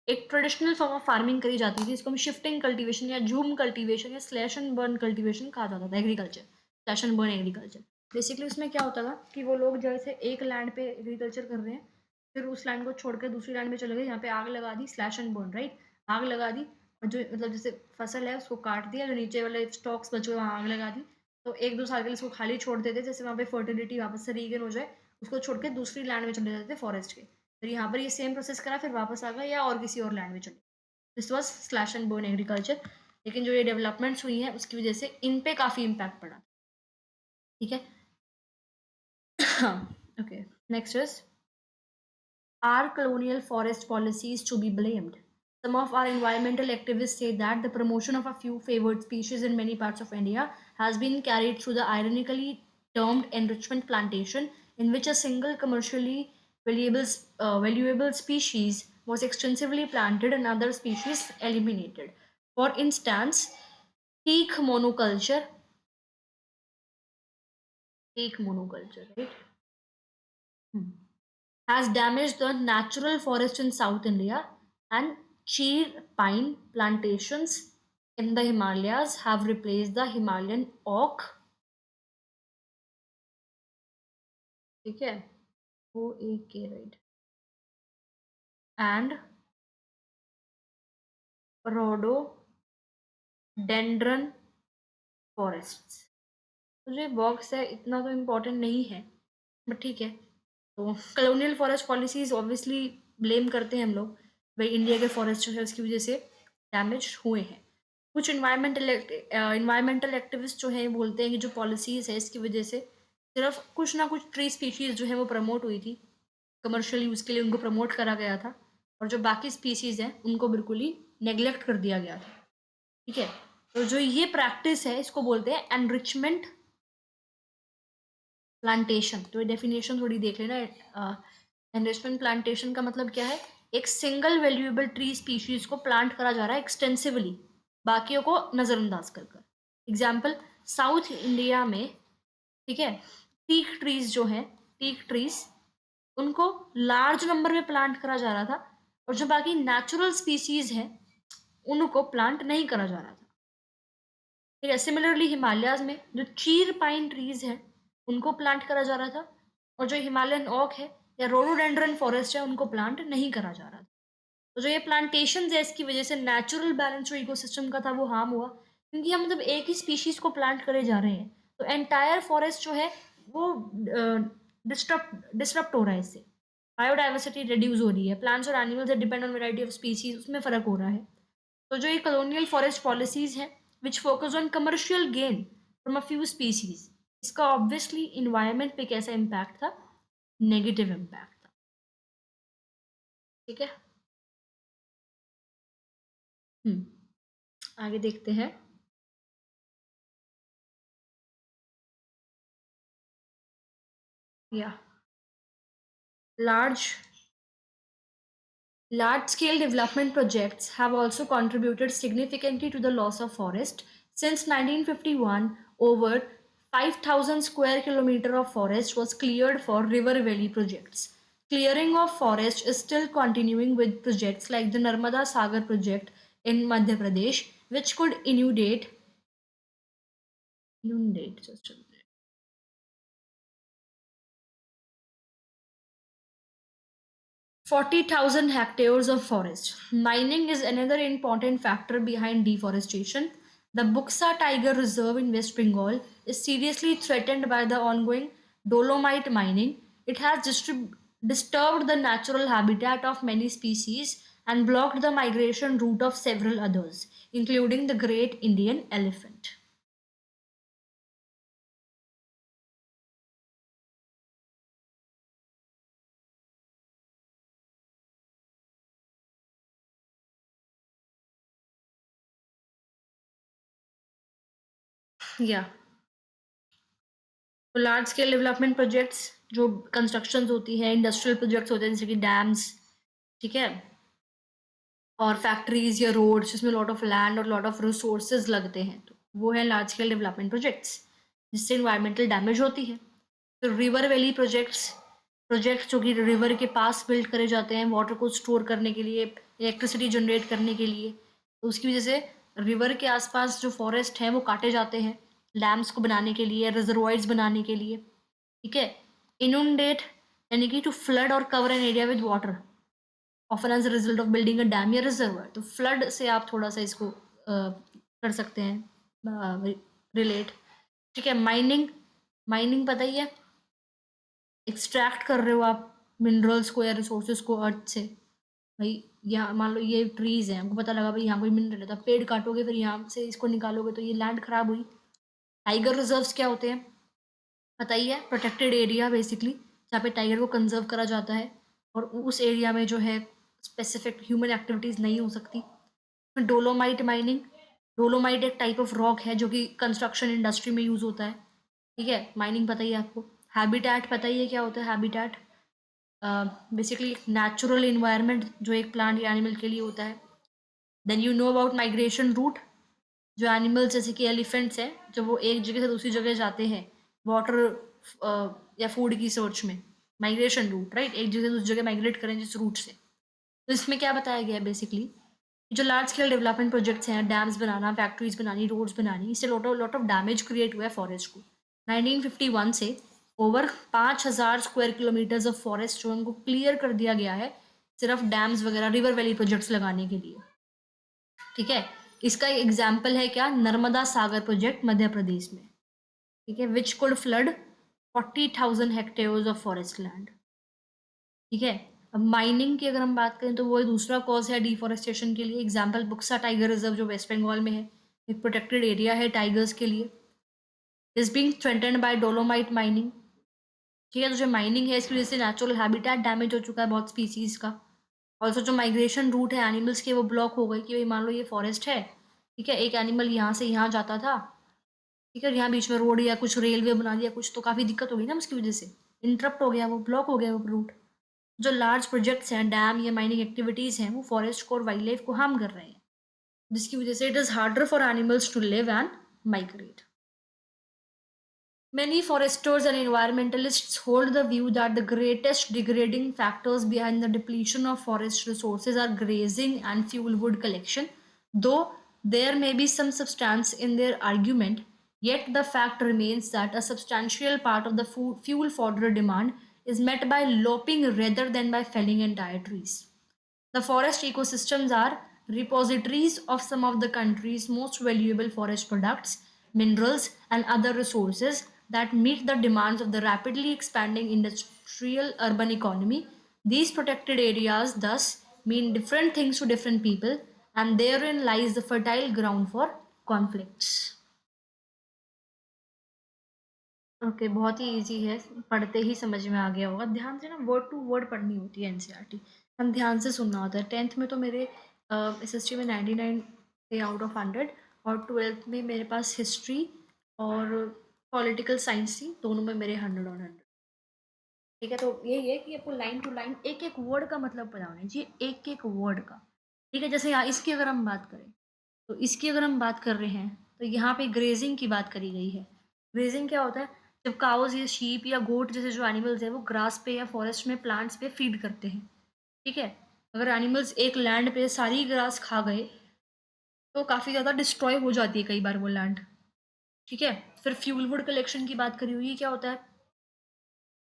एक ट्रेडिशनल फॉर्म ऑफ फार्मिंग करी जाती थी, इसको हम शिफ्टिंग कल्टीवेशन या जूम कल्टीवेशन या स्लैश एंड बर्न कल्टीवेशन कहा जाता था, agriculture, slash and burn agriculture. Basically उसमें क्या होता था कि वो लोग जैसे एक लैंड पे एग्रीकल्चर कर रहे हैं, फिर उस लैंड को छोड़कर दूसरी लैंड में चले गए, यहाँ पे आग लगा दी, स्लैश एंड बर्न, राइट, आग लगा दी, और जो मतलब जैसे फसल है उसको काट दिया, जो नीचे वाले स्टॉक्स बचे वहाँ आग लगा दी, तो एक दो साल के लिए उसको खाली छोड़ देते, जैसे वहाँ पे फर्टिलिटी वापस से रीगेन हो जाए, उसको छोड़ के दूसरी लैंड में चले जाते थे फॉरेस्ट के, फिर यहाँ पर ये सेम प्रोसेस करा, फिर वापस आ गया या और किसी और लैंड में चले। This was slash and burn agriculture. लेकिन जो ये डेवलपमेंट्स हुई हैं उसकी वजह से इन पे काफ़ी इम्पैक्ट पड़ा, ठीक है। Okay, next is, are colonial forest policies to be blamed? Some of our environmental activists say that the promotion of a few favored species in many parts of India has been carried through the ironically termed enrichment plantation, in which a single commercially valuable species was extensively planted and other species eliminated. For instance, teak monoculture, right? Has damaged the natural forest in South India, and cheer pine plantations in the Himalayas have replaced the Himalayan oak. ठीक है, OAK, right? And rhododendron forests. तो जो box है इतना तो important नहीं है, but ठीक है। तो colonial forest policies obviously blame करते हैं हम लोग, भाई इंडिया के फॉरेस्ट जो है उसकी वजह से डैमेज हुए हैं। कुछ इन्वायरमेंटल एक्टिविस्ट जो हैं बोलते हैं कि जो पॉलिसीज़ है इसकी वजह से सिर्फ कुछ ना कुछ ट्री स्पीशीज़ जो है वो प्रमोट हुई थी, कमर्शियल यूज़ के लिए उनको प्रमोट करा गया था, और जो बाकी स्पीशीज़ हैं उनको बिल्कुल ही नेग्लेक्ट कर दिया गया था। ठीक है, तो जो ये प्रैक्टिस है इसको बोलते हैं एनरिचमेंट प्लांटेशन। तो ये डेफिनेशन थोड़ी देख लेना। एनरिचमेंट प्लांटेशन का मतलब क्या है? एक सिंगल वैल्यूएबल ट्री स्पीशीज को प्लांट करा जा रहा है एक्सटेंसिवली, बाकियों को नज़रअंदाज कर कर। एग्जाम्पल, साउथ इंडिया में, ठीक है, टीक ट्रीज जो हैं, टीक ट्रीज, उनको लार्ज नंबर में प्लांट करा जा रहा था, और जो बाकी नेचुरल स्पीसीज हैं उनको प्लांट नहीं करा जा रहा था। ठीक है, सिमिलरली हिमालयाज में जो चीर पाइन ट्रीज हैं उनको प्लांट करा जा रहा था, और जो हिमालयन ओक है या रोडोडेंड्रन फॉरेस्ट है उनको प्लांट नहीं करा जा रहा था। तो जो ये प्लांटेशन है इसकी वजह से नेचुरल बैलेंस जो इकोसिस्टम का था वो हार्म हुआ, क्योंकि हम जब एक ही स्पीशीज को प्लांट करे जा रहे हैं तो एंटायर फॉरेस्ट जो है वो डिस्टर्ब हो रहा है। इससे बायोडाइवर्सिटी रिड्यूस हो रही है, प्लांट्स और animals that depend on variety of species, उसमें फ़र्क हो रहा है। तो जो ये कॉलोनियल फॉरेस्ट पॉलिसीज हैं which focus on commercial gain from a few species, इसका ऑब्वियसली इन्वायरमेंट पे कैसा इम्पैक्ट था? नेगेटिव इम्पैक्ट था। ठीक है, आगे देखते हैं। या large Large-scale development projects have also contributed significantly to the loss of forest. Since 1951, over 5,000 square kilometer of forest was cleared for river valley projects. Clearing of forest is still continuing with projects like the Narmada Sagar project in Madhya Pradesh, which could inundate 40,000 hectares of forest. Mining is another important factor behind deforestation. The Buksa Tiger Reserve in West Bengal is seriously threatened by the ongoing dolomite mining. It has disturbed the natural habitat of many species and blocked the migration route of several others, including the great Indian elephant. Yeah. तो large scale development projects जो constructions होती है, industrial projects होते हैं जैसे कि dams, ठीक है, और फैक्ट्रीज या रोड्स जिसमें लॉट ऑफ लैंड और लॉट ऑफ रिसोर्सेज लगते हैं, तो वो है लार्ज स्केल डेवलपमेंट प्रोजेक्ट्स जिससे इन्वायरमेंटल डैमेज होती है। तो रिवर वैली प्रोजेक्ट्स जो कि रिवर के पास बिल्ड करे जाते हैं वाटर को स्टोर करने के लिए, इलेक्ट्रिसिटी जनरेट करने के लिए, तो उसकी वजह से रिवर के आसपास जो फॉरेस्ट हैं वो काटे जाते हैं डैम्स को बनाने के लिए, रिजर्वायर्स बनाने के लिए। ठीक है, इनुंडेट यानी कि टू फ्लड और cover an area with water often as a result of building a dam या रिजर्वर। तो फ्लड से आप थोड़ा सा इसको कर सकते हैं रिलेट। ठीक है, माइनिंग पता ही है, एक्सट्रैक्ट कर रहे हो आप मिनरल्स को या रिसोर्सेज को अर्थ से। भाई यहाँ मान लो ये ट्रीज हैं, हमको पता लगा भाई यहाँ कोई मिनरल है, तो पेड़ काटोगे फिर यहाँ से इसको निकालोगे तो ये लैंड खराब हुई। टाइगर रिजर्व्स क्या होते हैं पता ही है, प्रोटेक्टेड एरिया बेसिकली जहाँ पे टाइगर को कंजर्व करा जाता है, और उस एरिया में जो है स्पेसिफिक ह्यूमन एक्टिविटीज़ नहीं हो सकती। डोलोमाइट माइनिंग, डोलोमाइट एक टाइप ऑफ रॉक है जो कि कंस्ट्रक्शन इंडस्ट्री में यूज़ होता है। ठीक है, माइनिंग पता ही है आपको। हैबिटेट पता ही है क्या होता है हैबिटेट? बेसिकली नेचुरल इन्वायरमेंट जो एक प्लांट या एनिमल के लिए होता है। Then you know about migration route, जो एनिमल्स जैसे कि एलिफेंट्स हैं, जब वो एक जगह से दूसरी जगह जाते हैं वाटर या फूड की सर्च में, माइग्रेशन रूट, राइट, एक जगह से दूसरी जगह माइग्रेट करें जिस रूट से। तो इसमें क्या बताया गया है बेसिकली, जो लार्ज स्केल डेवलपमेंट प्रोजेक्ट्स हैं, डैम्स बनाना, फैक्ट्रीज बनानी, रोड्स बनानी, इससे लॉट ऑफ डैमेज क्रिएट हुआ है फॉरेस्ट को। 1951 से over 5000 square kilometres of forest जो उनको क्लियर कर दिया गया है सिर्फ डैम्स वगैरह, रिवर वैली प्रोजेक्ट्स लगाने के लिए। ठीक है, इसका एग्जाम्पल है क्या, नर्मदा सागर प्रोजेक्ट मध्य प्रदेश में। ठीक है, which could flood 40,000 hectares of forest land. ठीक है, अब माइनिंग की अगर हम बात करें तो वो दूसरा कॉज है डिफॉरेस्टेशन के लिए। एग्जाम्पल बुक्सा टाइगर रिजर्व जो वेस्ट बंगाल में है, एक प्रोटेक्टेड एरिया है टाइगर्स के लिए, is being threatened bye dolomite mining. ठीक है, तो जो माइनिंग है इसकी वजह से नेचुरल हैबिटेट डैमेज हो चुका है बहुत स्पीसीज का। ऑल्सो जो माइग्रेशन रूट है एनिमल्स के वो ब्लॉक हो गए, कि भाई मान लो ये फॉरेस्ट है, ठीक है, एक एनिमल यहाँ से यहाँ जाता था, ठीक है, यहाँ बीच में रोड या कुछ रेलवे बना दिया कुछ, तो काफ़ी दिक्कत हो गई ना उसकी वजह से, इंटरप्ट हो गया, वो ब्लॉक हो गया वो रूट। जो लार्ज प्रोजेक्ट्स हैं, डैम या माइनिंग एक्टिविटीज़ हैं, वो फॉरेस्ट को और वाइल्ड लाइफ को हार्म कर रहे हैं, जिसकी वजह से it is harder for animals to live and migrate. Many foresters and environmentalists hold the view that the greatest degrading factors behind the depletion of forest resources are grazing and fuel wood collection. Though there may be some substance in their argument, yet the fact remains that a substantial part of the fuel fodder demand is met by lopping rather than by felling entire trees. The forest ecosystems are repositories of some of the country's most valuable forest products, minerals, and other resources that meet the demands of the rapidly expanding industrial urban economy. These protected areas thus mean different things to different people, and therein lies the fertile ground for conflicts. Okay, बहुत ही easy है, पढ़ते ही समझ में आ गया होगा। ध्यान से ना वर्ड टू वर्ड पढ़नी होती है एनसीईआरटी, हम ध्यान से सुनना होता है। 10th में तो मेरे एसएसटी में 99 थे आउट ऑफ 100, और 12th में मेरे पास हिस्ट्री और पॉलिटिकल साइंस थी, दोनों में मेरे 100 ऑन 100। ठीक है, तो यही है कि आपको लाइन टू लाइन एक एक वर्ड का मतलब पता होना चाहिए, एक एक वर्ड का। ठीक है, जैसे यहाँ इसकी अगर हम बात करें, तो इसकी अगर हम बात कर रहे हैं तो यहाँ पे ग्रेजिंग की बात करी गई है। ग्रेजिंग क्या होता है, जब काउज या शीप या गोट जैसे जो एनिमल्स हैं वो ग्रास पे या फॉरेस्ट में प्लांट्स पे फीड करते हैं। ठीक है, अगर एनिमल्स एक लैंड पे सारी ग्रास खा गए तो काफ़ी ज़्यादा डिस्ट्रॉय हो जाती है कई बार वो लैंड। ठीक है, फिर फ्यूल वुड कलेक्शन की बात करी हुई, क्या होता है,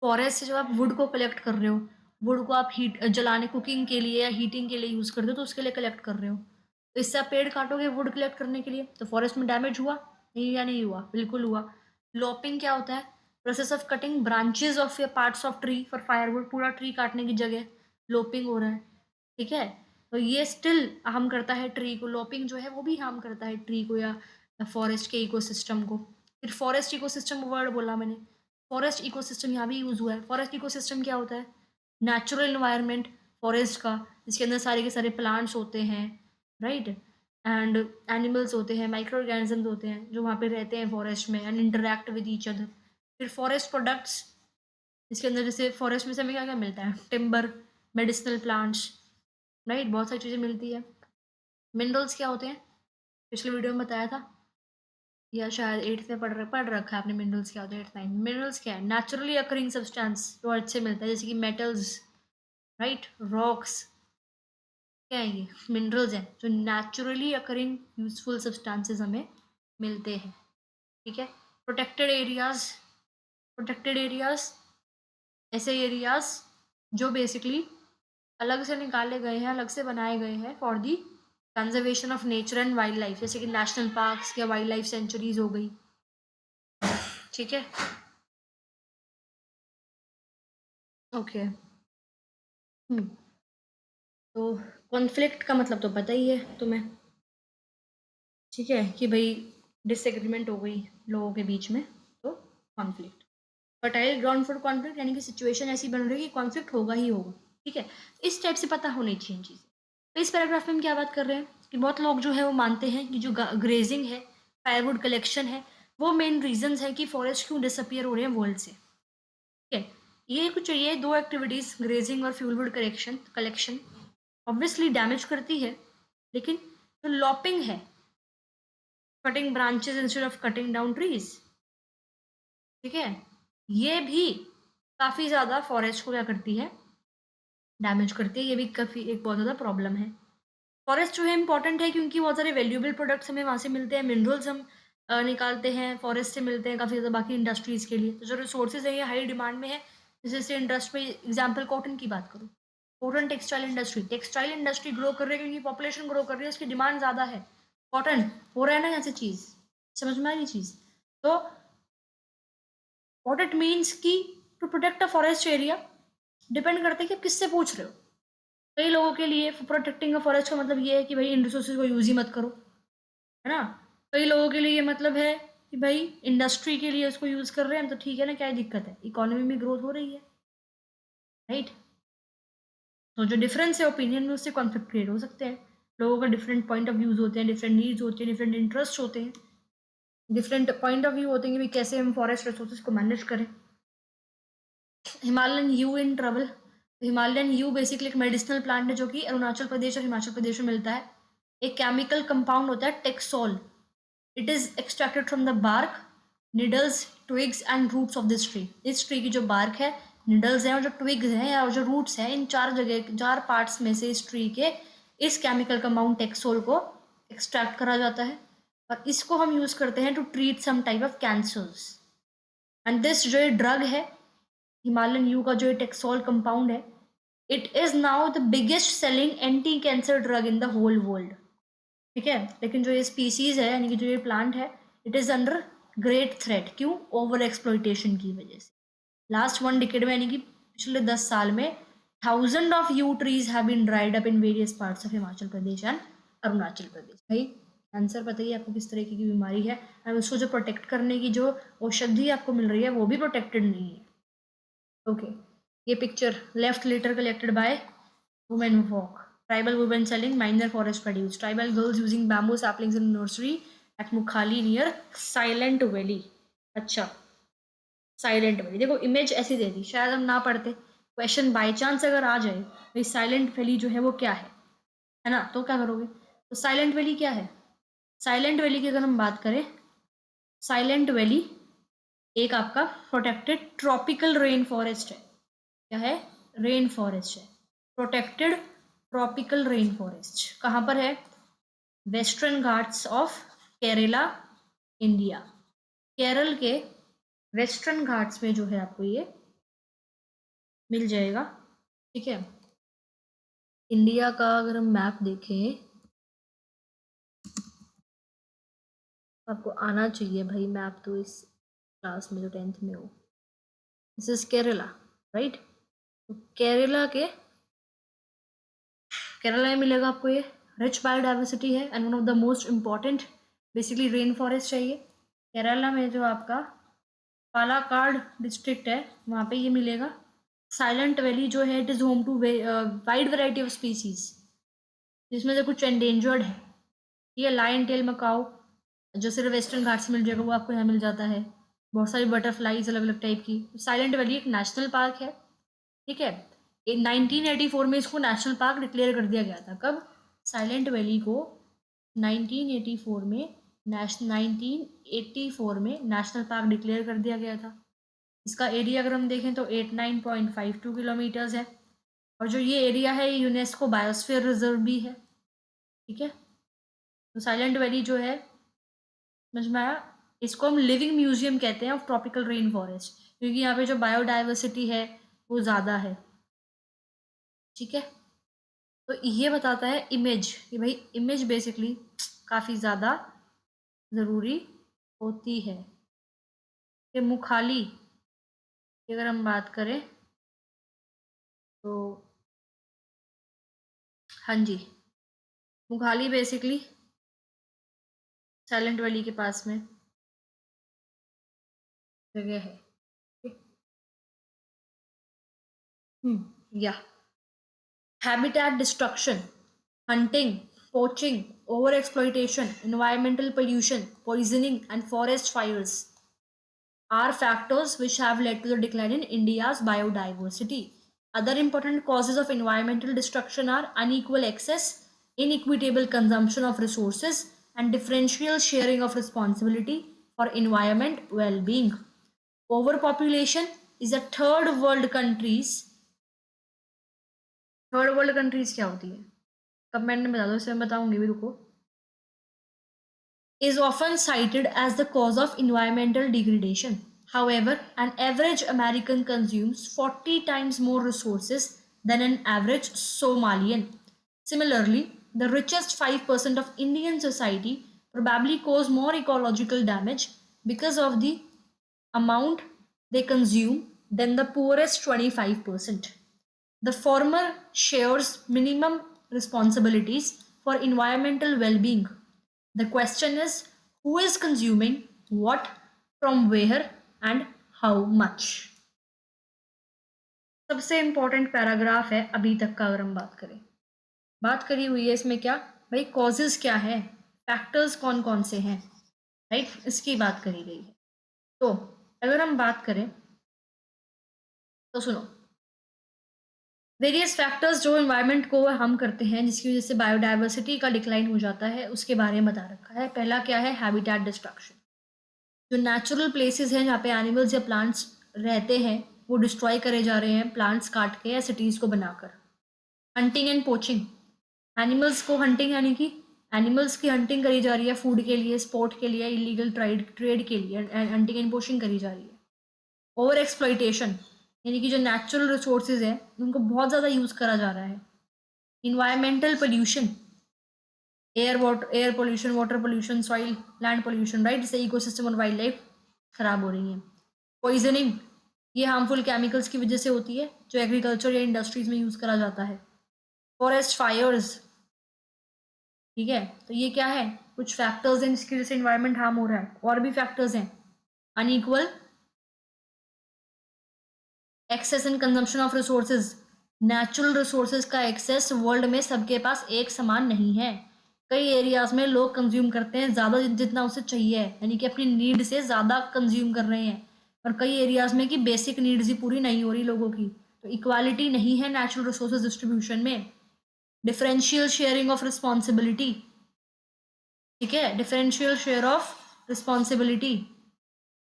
फॉरेस्ट से जब आप वुड को कलेक्ट कर रहे हो, वुड को आप हीट जलाने, कुकिंग के लिए या हीटिंग के लिए यूज़ करते हो, तो उसके लिए कलेक्ट कर रहे हो। तो इससे आप पेड़ काटोगे वुड कलेक्ट करने के लिए, तो फॉरेस्ट में डैमेज हुआ नहीं, या नहीं हुआ, बिल्कुल हुआ। लॉपिंग क्या होता है, process of cutting branches of या parts of tree for firewood, पूरा ट्री काटने की जगह लॉपिंग हो रहा है। ठीक है, तो ये स्टिल हार्म करता है ट्री को, लॉपिंग जो है वो भी हार्म करता है ट्री को या फॉरेस्ट के इकोसिस्टम को। फिर फॉरेस्ट इकोसिस्टम वर्ड बोला मैंने, फॉरेस्ट इकोसिस्टम यहाँ भी यूज़ हुआ है। फॉरेस्ट इकोसिस्टम क्या होता है, नेचुरल इन्वायरमेंट फॉरेस्ट का, जिसके अंदर सारे के सारे प्लांट्स होते हैं, राइट, एंड एनिमल्स होते हैं, माइक्रो ऑर्गेनिजम्स होते हैं जो वहाँ पे रहते हैं फॉरेस्ट में and interact with each other. फिर फॉरेस्ट प्रोडक्ट्स, इसके अंदर जैसे फॉरेस्ट में से हमें क्या क्या मिलता है, टिम्बर, मेडिसिनल प्लांट्स, राइट, बहुत सारी चीज़ें मिलती है। मिनरल्स क्या होते हैं, पिछले वीडियो में बताया था, या शायद 8th में पढ़ रखा है आपने, मिनरल्स क्या होते हैं 8th 9th। मिनरल्स क्या है, नेचुरली अकरिंग सब्सटेंस जो अर्थ से मिलता है, जैसे कि मेटल्स, राइट, रॉक्स, क्या है ये, मिनरल्स हैं जो नेचुरली अकरिंग यूजफुल सब्सटेंसेस हमें मिलते हैं। ठीक है, प्रोटेक्टेड एरियाज, प्रोटेक्टेड एरियाज ऐसे एरियाज जो बेसिकली अलग से निकाले गए हैं, अलग से बनाए गए हैं for the conservation of nature and wild life, जैसे कि नेशनल पार्क्स या वाइल्ड लाइफ सेंचुरीज हो गई। ठीक है, ओके। तो कॉन्फ्लिक्ट का मतलब तो पता ही है तुम्हें, ठीक है, कि भाई डिसएग्रीमेंट हो गई लोगों के बीच में, तो conflict. Fertile ground for conflict यानी कि सिचुएशन ऐसी बन रही है कि कॉन्फ्लिक्ट होगा ही होगा। ठीक है, इस टाइप से पता होनी चाहिए चीज़ें। तो इस पैराग्राफ में हम क्या बात कर रहे हैं कि बहुत लोग जो है वो मानते हैं कि जो ग्रेजिंग है, फायरवुड कलेक्शन है, वो मेन रीजंस है कि फॉरेस्ट क्यों डिसअपियर हो रहे हैं वर्ल्ड से। ठीक है, ये कुछ ये दो एक्टिविटीज, ग्रेजिंग और फ्यूलवुड कलेक्शन ऑब्वियसली डैमेज करती है, लेकिन जो लॉपिंग है, cutting branches instead of cutting down trees, ठीक है, ये भी काफी ज्यादा फॉरेस्ट को क्या करती है, डैमेज करती है। ये भी काफी एक बहुत ज्यादा प्रॉब्लम है। फॉरेस्ट जो है इंपॉर्टेंट है क्योंकि बहुत सारे वैल्यूएबल प्रोडक्ट्स हमें वहां से मिलते हैं, मिनरल्स हम निकालते हैं फॉरेस्ट से मिलते हैं काफ़ी ज़्यादा बाकी इंडस्ट्रीज़ के लिए। तो जो रिसोर्सेज है ये हाई डिमांड में है। जैसे इंडस्ट्री में एग्जाम्पल कॉटन की बात करूँ, कॉटन टेक्सटाइल इंडस्ट्री ग्रो कर रही है क्योंकि पॉपुलेशन ग्रो कर रही है, उसकी डिमांड ज़्यादा है। कॉटन हो रहा है ना यहाँ से चीज़, समझ में आ रही चीज़। तो व्हाट इट मीन्स कि to protect a forest area depend करता है कि आप किससे पूछ रहे हो। कई लोगों के लिए प्रोटेक्टिंग अ फॉरेस्ट का मतलब ये है कि भाई इन रिसोर्सेज को यूज ही मत करो, है ना। कई लोगों के लिए ये मतलब है कि भाई इंडस्ट्री के लिए उसको यूज कर रहे हैं तो ठीक है ना, क्या दिक्कत है, इकोनॉमी में ग्रोथ हो रही है, राइट। तो जो डिफरेंस है ओपिनियन में, उससे कॉन्फ्लिक्ट क्रिएट हो सकते हैं। लोगों का डिफरेंट पॉइंट ऑफ व्यूज होते हैं, डिफरेंट नीड्स होते हैं, डिफरेंट इंटरेस्ट होते हैं, डिफरेंट पॉइंट ऑफ व्यू होते हैं कि कैसे हम फॉरेस्ट रिसोर्सेज को मैनेज करें। Himalayan you in trouble. Himalayan you basically एक मेडिसिनल प्लांट है जो कि अरुणाचल प्रदेश और हिमाचल प्रदेश में मिलता है। एक केमिकल कंपाउंड होता है taxol. It is extracted from the bark, needles, twigs and roots of this tree. इस ट्री की जो बार्क है, निडल्स हैं और जो ट्विग्स हैं और जो रूट्स हैं, इन चार पार्ट्स में से इस ट्री के इस केमिकल कंपाउंड टेक्सोल को एक्सट्रैक्ट करा जाता है और इसको हम यूज करते हैं to treat some type of cancers. And this जो ये ड्रग है, हिमालयन यू का जो टेक्सोल कंपाउंड है, it is now the biggest selling anti cancer drug in the whole world, ठीक है। लेकिन जो ये स्पीसीज है यानी कि जो ये प्लांट है, it is under great threat. क्यों? ओवर एक्सप्लॉइटेशन की वजह से। लास्ट 1 डिकेड में यानी कि पिछले 10 साल में 1000 of yew trees have been dried up in various parts of Himachal Pradesh and Arunachal Pradesh. भाई आंसर बताइए आपको किस तरीके की बीमारी है, और उसको जो प्रोटेक्ट करने की जो औषधि आपको मिल रही है वो भी प्रोटेक्टेड नहीं है। ओके, ये picture left litter collected by women walk, tribal women selling minor forest produce, tribal girls using bamboo saplings in nursery at Mukhali near Silent Valley. अच्छा, साइलेंट वैली, देखो इमेज ऐसी दे दी, शायद हम ना पढ़ते, क्वेश्चन बाय चांस अगर आ जाए भाई साइलेंट वैली जो है वो क्या है ना, तो क्या करोगे। तो साइलेंट वैली क्या है? साइलेंट वैली की अगर हम बात करें, साइलेंट वैली एक आपका प्रोटेक्टेड ट्रॉपिकल रेन फॉरेस्ट है। क्या है? रेन फॉरेस्ट है, प्रोटेक्टेड ट्रॉपिकल रेन फॉरेस्ट। कहाँ पर है? Western Ghats of Kerala, India. Kerala के वेस्टर्न घाट्स में जो है आपको ये मिल जाएगा, ठीक है। इंडिया का अगर हम मैप देखें, आपको आना चाहिए भाई मैप तो इस क्लास में जो 10th में हो। This is Kerala, right. तो केरला में मिलेगा आपको ये रिच बायोडाइवर्सिटी है and one of the most important basically rain forest चाहिए। केरला में जो आपका पालाकाड डिस्ट्रिक्ट है वहाँ पे ये मिलेगा। साइलेंट वैली जो है it is home to wide variety of species, जिसमें से कुछ एंडेंजर्ड है। ये लायन टेल मकाओ जो सिर्फ वेस्टर्न घाट से मिल जाएगा वो आपको यहाँ मिल जाता है। बहुत सारी बटरफ्लाईज अलग अलग टाइप की। साइलेंट वैली एक नेशनल पार्क है, ठीक है। 1984 में इसको नेशनल पार्क डिक्लेयर कर दिया गया था। कब? साइलेंट वैली को 1984 में नेशनल पार्क डिक्लेयर कर दिया गया था। इसका एरिया अगर हम देखें तो 89.52 किलोमीटर्स है और जो ये एरिया है ये यूनेस्को बायोस्फीयर रिजर्व भी है, ठीक है। तो साइलेंट वैली जो है, समझ में आया, इसको हम लिविंग म्यूजियम कहते हैं ऑफ ट्रॉपिकल रेन फॉरेस्ट, क्योंकि यहाँ पे जो बायोडाइवर्सिटी है वो ज़्यादा है, ठीक है। तो ये बताता है इमेज कि भाई इमेज बेसिकली काफ़ी ज़्यादा ज़रूरी होती है। कि मुखाली की अगर हम बात करें तो हाँ जी, मुखाली बेसिकली साइलेंट वैली के पास में जगह है। या habitat destruction, hunting, poaching, overexploitation, environmental pollution, poisoning, and forest fires are factors which have led to the decline in India's biodiversity. Other important causes of environmental destruction are unequal access, inequitable consumption of resources, and differential sharing of responsibility for environment well-being. Overpopulation is a third world countries क्या होती है? Comment में बता दो, इसमें बताऊंगी भी, रुको. Is often cited as the cause of environmental degradation. However, an average American consumes 40 times more resources than an average Somalian. Similarly, the richest 5% of Indian society probably cause more ecological damage because of the amount they consume than the poorest 25%. The former shares minimum responsibilities for environmental well-being. The question is, who is consuming what, from where, and how much? सबसे important paragraph है अभी तक का. अगर हम बात करी हुई है इसमें क्या भाई, कॉजेज क्या है, फैक्टर्स कौन कौन से हैं, राइट, इसकी बात करी गई है. तो अगर हम बात करें तो सुनो, वेरियस फैक्टर्स जो एनवायरनमेंट को हार्म करते हैं, जिसकी वजह से बायोडाइवर्सिटी का डिक्लाइन हो जाता है, उसके बारे में बता रखा है. पहला क्या है, हैबिटेट डिस्ट्रक्शन. जो नेचुरल प्लेसेस हैं जहाँ पे एनिमल्स या प्लांट्स रहते हैं वो डिस्ट्रॉय करे जा रहे हैं प्लांट्स काट के या सिटीज़ को बनाकर. हंटिंग एंड पोचिंग, एनिमल्स को हंटिंग यानी कि एनिमल्स की हंटिंग करी जा रही है फूड के लिए, स्पोर्ट के लिए, इलीगल ट्रेड के लिए हंटिंग एंड पोचिंग करी जा रही है. ओवर एक्सप्लॉइटेशन यानी कि जो नेचुरल रिसोर्सेज है उनको बहुत ज़्यादा यूज़ करा जा रहा है. Environmental pollution, air pollution, water pollution, soil land pollution, right, इससे इकोसिस्टम और वाइल्ड लाइफ खराब हो रही है. पॉइजनिंग, ये हार्मफुल केमिकल्स की वजह से होती है जो एग्रीकल्चर या इंडस्ट्रीज में यूज़ करा जाता है. फॉरेस्ट फायर्स, ठीक है, तो ये क्या है, कुछ फैक्टर्स हैं जिसकी वजह से इन्वायरमेंट हार्म हो रहा है. और भी फैक्टर्स हैं, unequal access and consumption of resources, natural resources का एक्सेस वर्ल्ड में सबके पास एक समान नहीं है. कई एरियाज में लोग कंज्यूम करते हैं ज़्यादा जितना उसे चाहिए, यानी कि अपनी नीड से ज़्यादा कंज्यूम कर रहे हैं. और कई एरियाज में कि बेसिक नीड्स ही पूरी नहीं हो रही लोगों की. तो इक्वालिटी नहीं है नेचुरल रिसोर्सेज डिस्ट्रीब्यूशन में. डिफरेंशियल शेयरिंग ऑफ रिस्पॉन्सिबिलिटी, ठीक है, डिफरेंशियल शेयर ऑफ रिस्पॉन्सिबिलिटी.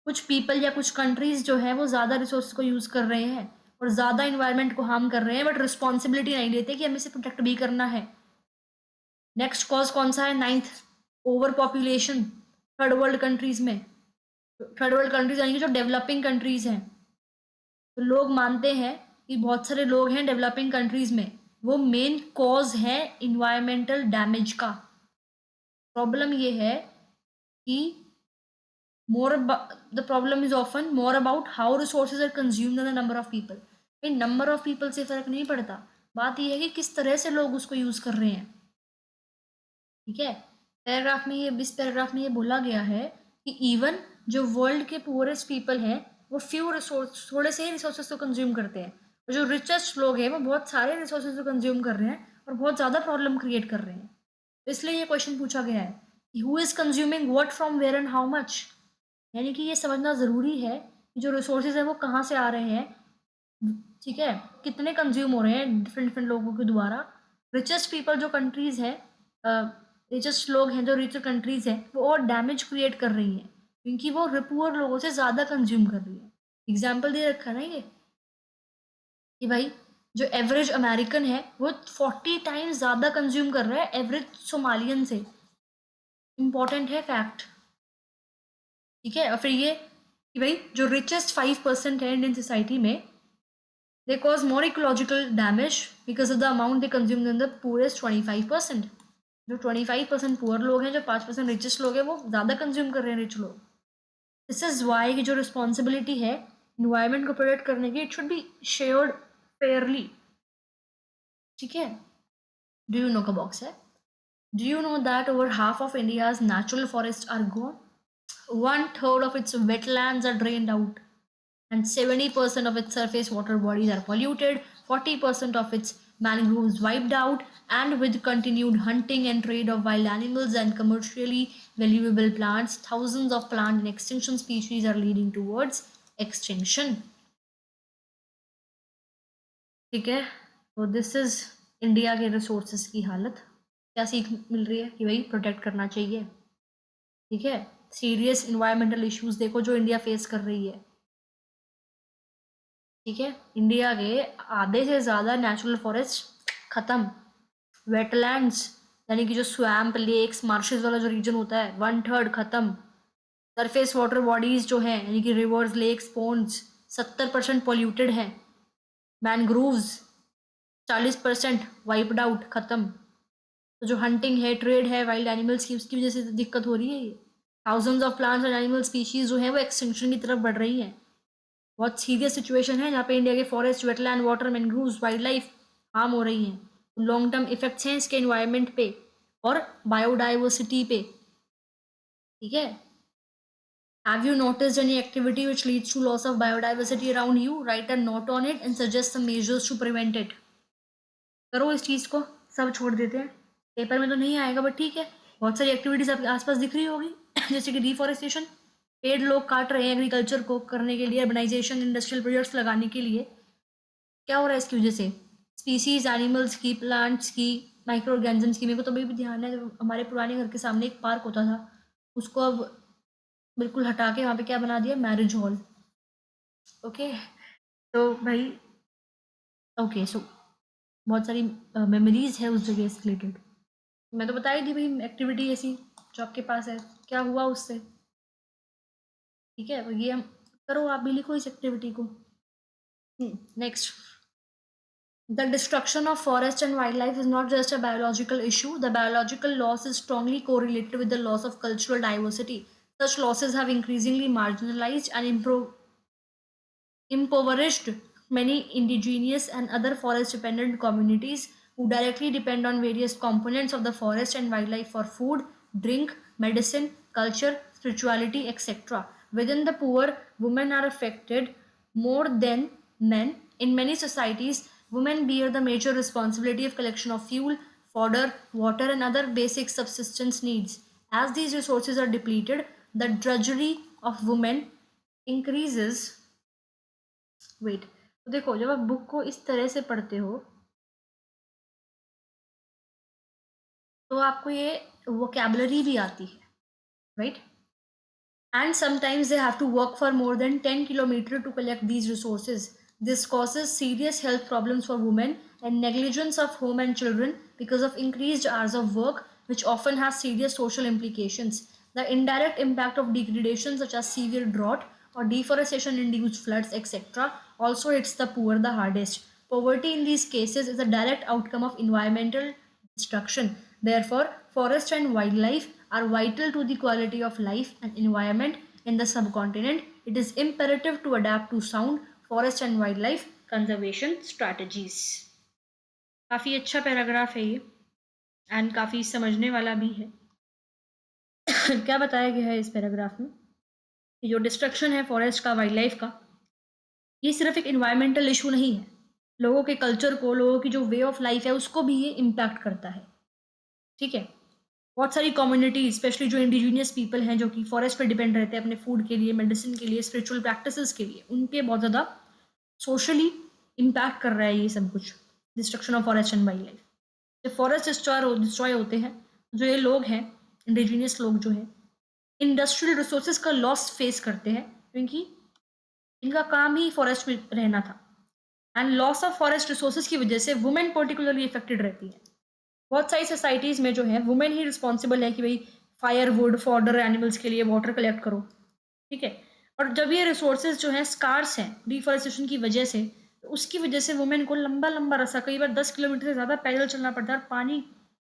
कुछ पीपल या कुछ कंट्रीज जो है वो ज़्यादा रिसोर्स को यूज़ कर रहे हैं और ज़्यादा इन्वायरमेंट को हार्म कर रहे हैं, बट रिस्पॉन्सिबिलिटी नहीं लेते कि हमें इसे प्रोटेक्ट भी करना है. नेक्स्ट कॉज कौन सा है, 9th, over population. Third world countries में, थर्ड वर्ल्ड कंट्रीज यानी कि जो डेवलपिंग कंट्रीज हैं, तो लोग मानते हैं कि बहुत सारे लोग हैं डेवलपिंग कंट्रीज में, वो मेन कॉज है इन्वायरमेंटल डैमेज का. प्रॉब्लम ये है कि the problem is often more about how resources are consumed than the number of people. भाई नंबर ऑफ पीपल से फर्क नहीं पड़ता, बात यह है कि किस तरह से लोग उसको यूज कर रहे हैं. ठीक है, इस पैराग्राफ में ये बोला गया है कि इवन जो वर्ल्ड के पुअरेस्ट पीपल हैं वो फ्यू रिसोर्स, थोड़े से ही रिसोर्सेज को कंज्यूम करते हैं, और जो रिचेस्ट लोग हैं वो बहुत सारे रिसोर्सेज को कंज्यूम कर रहे हैं और बहुत ज़्यादा प्रॉब्लम क्रिएट कर रहे हैं. तो इसलिए ये क्वेश्चन पूछा गया है कि who is consuming what from where and how much. यानी कि ये समझना ज़रूरी है कि जो रिसोर्सेज हैं वो कहाँ से आ रहे हैं, ठीक है, कितने कंज्यूम हो रहे हैं डिफरेंट लोगों के द्वारा. रिचेस्ट पीपल जो कंट्रीज़ हैं, रिचेस्ट लोग हैं जो रिच कंट्रीज़ हैं, वो और डैमेज क्रिएट कर रही हैं क्योंकि वो पुअर लोगों से ज़्यादा कंज्यूम कर रही है. एग्जाम्पल दे रखा ना ये कि भाई जो एवरेज अमेरिकन है वो 40 टाइम्स ज़्यादा कंज्यूम कर रहा है एवरेज सोमालियन से. इम्पॉर्टेंट है फैक्ट, ठीक है. और फिर ये कि भाई जो रिचेस्ट 5% है इंडियन सोसाइटी में, they cause more ecological damage because of the amount they consume in the purest 25%. जो 25% पुअर लोग हैं, जो 5% रिचेस्ट लोग हैं, वो ज़्यादा कंज्यूम कर रहे हैं रिच लोग. दिस इज वाई की जो रिस्पॉन्सिबिलिटी है इन्वायरमेंट को प्रोटेक्ट करने की, it should be shared fairly. ठीक है, डू यू नो का बॉक्स है. Do you know that over half of India's natural forest are gone. 1/3 of its wetlands are drained out and 70% of its surface water bodies are polluted. 40% of its mangroves wiped out, and with continued hunting and trade of wild animals and commercially valuable plants, thousands of plant and extinction species are leading towards extinction. ठीक है, तो this is India के resources की हालत। क्या सीख मिल रही है कि भाई प्रोटेक्ट करना चाहिए। ठीक है, सीरियस इन्वायरमेंटल इश्यूज देखो जो इंडिया फेस कर रही है। ठीक है, इंडिया के आधे से ज़्यादा नेचुरल फॉरेस्ट खत्म, वेटलैंड्स यानी कि जो स्वैम्प, लेक्स, मार्शेस वाला जो रीजन होता है 1/3 खत्म। सरफेस वाटर बॉडीज जो हैं यानी कि रिवर्स, लेक्स, पोन्ड्स 70% पॉल्यूटेड हैं। मैनग्रोव्स 40% वाइप्ड आउट, खत्म। तो जो हंटिंग है, ट्रेड है वाइल्ड एनिमल्स की, उसकी वजह से तो दिक्कत हो रही है। ये thousands of plants and animal species जो है वो एक्सटिंक्शन की तरफ बढ़ रही हैं। बहुत सीरियस सिचुएशन है जहाँ पे इंडिया के forest, wetland, water, mangroves, wild life harm हो रही हैं। लॉन्ग टर्म इफेक्ट्स हैं इसके एनवायरनमेंट पे और बायोडाइवर्सिटी पे। ठीक है, have you noticed any activity which leads to loss of biodiversity around you? Write a note on it and suggest some measures to prevent it. करो इस चीज़ को, सब छोड़ देते हैं। पेपर में तो नहीं आएगा बट ठीक है, बहुत सारी एक्टिविटीज आपके आसपास दिख रही होगी जैसे कि डिफॉरेस्टेशन, पेड़ लोग काट रहे हैं एग्रीकल्चर को करने के लिए, अर्बनाइजेशन, इंडस्ट्रियल प्रोजेक्ट्स लगाने के लिए। क्या हो रहा है इसकी वजह से? स्पीसीज, एनिमल्स की, प्लांट्स की, माइक्रो ऑर्गेनिजम्स की। मेरे को तो अभी भी ध्यान है जब हमारे पुराने घर के सामने एक पार्क होता था, उसको अब बिल्कुल हटा के वहाँ पे क्या बना दिया, मैरिज हॉल। ओके, तो भाई ओके, सो बहुत सारी मेमोरीज है उस जगह से रिलेटेड। मैं तो बता ही थी भाई एक्टिविटी ऐसी जो आपके पास है, क्या हुआ उससे। ठीक है, तो ये हम करो, आप भी लिखो इस एक्टिविटी को। Next, the destruction of forest and wildlife is not just a biological issue. The biological loss is strongly correlated with the loss of cultural diversity. Such losses have increasingly marginalized and impoverished many indigenous and other forest dependent communities who directly depend on various components of the forest and wildlife for food, drink, medicine, culture, spirituality, etc. Within the poor, women are affected more than men. In many societies, women bear the major responsibility of collection of fuel, fodder, water, and other basic subsistence needs. As these resources are depleted, the drudgery of women increases। Wait, तो देखो जब आप book को इस तरह से पढ़ते हो तो आपको ये वोकैबुलरी भी आती है, right? And sometimes they have to work for more than 10 kilometers to collect these resources. This causes serious health problems for women and negligence of home and children because of increased hours of work, which often has serious social implications. The indirect impact of degradation, such as severe drought or deforestation induced floods, etc., also hits the poor the hardest. Poverty in these cases is a direct outcome of environmental destruction. Therefore, forest and wildlife are vital to the quality of life and environment in the subcontinent. It is imperative to adapt to sound forest and wildlife conservation strategies. काफ़ी अच्छा paragraph है ये and काफ़ी समझने वाला भी है। क्या बताया गया है इस पैराग्राफ में कि जो डिस्ट्रक्शन है फॉरेस्ट का, वाइल्ड लाइफ का, ये सिर्फ एक इन्वायरमेंटल इशू नहीं है, लोगों के कल्चर को, लोगों की जो वे ऑफ लाइफ है उसको भी ये इम्पैक्ट करता है। ठीक है, बहुत सारी कम्युनिटी, स्पेशली जो इंडिजीनियस पीपल हैं जो कि फॉरेस्ट पे डिपेंड रहते हैं अपने फूड के लिए, मेडिसिन के लिए, स्पिरिचुअल प्रैक्टिसेस के लिए, उन पे बहुत ज़्यादा सोशली इम्पैक्ट कर रहा है ये सब कुछ, destruction of forest and wild life. जब फॉरेस्ट डिस्ट्रॉय होते हैं, जो ये लोग हैं इंडिजीनियस लोग जो हैं, इंडस्ट्रियल रिसोर्सेज का लॉस फेस करते हैं क्योंकि इनका काम ही फॉरेस्ट में रहना था। And loss of forest resources की वजह से वुमेन पर्टिकुलरली इफेक्टेड रहती है। बहुत सारी सोसाइटीज़ में जो है वुमेन ही रिस्पॉन्सिबल है कि भाई फायर वुड, फॉडर, एनिमल्स के लिए वाटर कलेक्ट करो। ठीक है, और जब ये रिसोर्सेज जो हैं स्कार्स हैं डिफॉरेस्टेशन की वजह से, तो उसकी वजह से वुमेन को लंबा लंबा रास्ता, कई बार 10 किलोमीटर से ज़्यादा पैदल चलना पड़ता है और पानी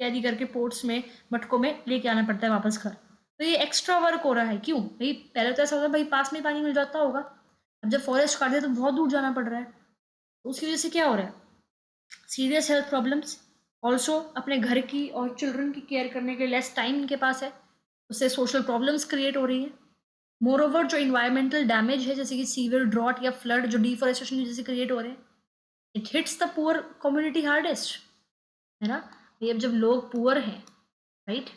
कैरी करके पोर्ट्स में, मटकों में लेके आना पड़ता है वापस घर। तो ये एक्स्ट्रा वर्क हो रहा है। क्यों भाई? पहले तो ऐसा होता है भाई पास में पानी मिल जाता होगा, अब जब फॉरेस्ट काट दिया तो बहुत दूर जाना पड़ रहा है। तो उसकी वजह से क्या हो रहा है? सीरियस हेल्थ प्रॉब्लम्स, ऑल्सो अपने घर की और चिल्ड्रन की केयर करने के लेस टाइम इनके पास है, उससे सोशल प्रॉब्लम्स क्रिएट हो रही है। मोर ओवर जो इन्वायरमेंटल डैमेज है जैसे कि सीवियर ड्रॉट या फ्लड जो डिफॉरेस्टेशन की वजह से क्रिएट हो रहे हैं, it hits the poor community hardest, है ना। ये अब जब लोग पुअर हैं, राइट,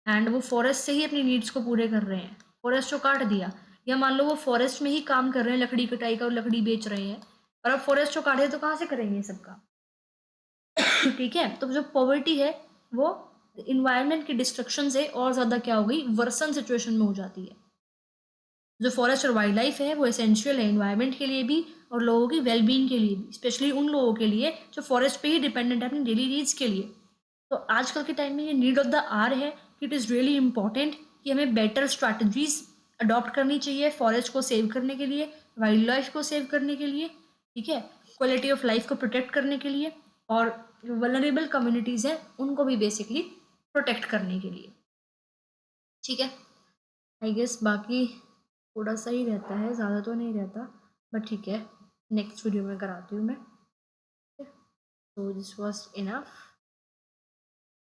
एंड वो फॉरेस्ट से ही अपनी नीड्स को पूरे कर रहे हैं, फॉरेस्ट को काट दिया, या मान लो वो फॉरेस्ट में ही काम कर रहे हैं, लकड़ी कटाई का, और लकड़ी बेच रहे हैं, और अब फॉरेस्ट को काट दिया तो कहाँ से करेंगे ये सब काम? ठीक है, तो जो पॉवर्टी है वो इन्वायरमेंट की डिस्ट्रक्शन से और ज़्यादा क्या हो गई, वर्सन सिचुएशन में हो जाती है। जो फॉरेस्ट और वाइल्ड लाइफ है वो एसेंशियल है इन्वायरमेंट के लिए भी और लोगों की वेलबींग के लिए भी, स्पेशली उन लोगों के लिए जो फॉरेस्ट पे ही डिपेंडेंट है अपनी डेली नीड्स के लिए। तो आजकल के टाइम में ये नीड ऑफ द आर है कि इट इज़ रियली इंपॉर्टेंट कि हमें बेटर स्ट्रैटेजीज अडॉप्ट करनी चाहिए फॉरेस्ट को सेव करने के लिए, वाइल्ड लाइफ को सेव करने के लिए, ठीक है, क्वालिटी ऑफ लाइफ को प्रोटेक्ट करने के लिए, और जो वल्नरेबल कम्युनिटीज़ हैं उनको भी बेसिकली प्रोटेक्ट करने के लिए, ठीक है। आई गेस बाकी थोड़ा सा ही रहता है, ज़्यादा तो नहीं रहता, बट ठीक है, नेक्स्ट वीडियो में कराती हूँ मैं। तो दिस वॉज इनफ।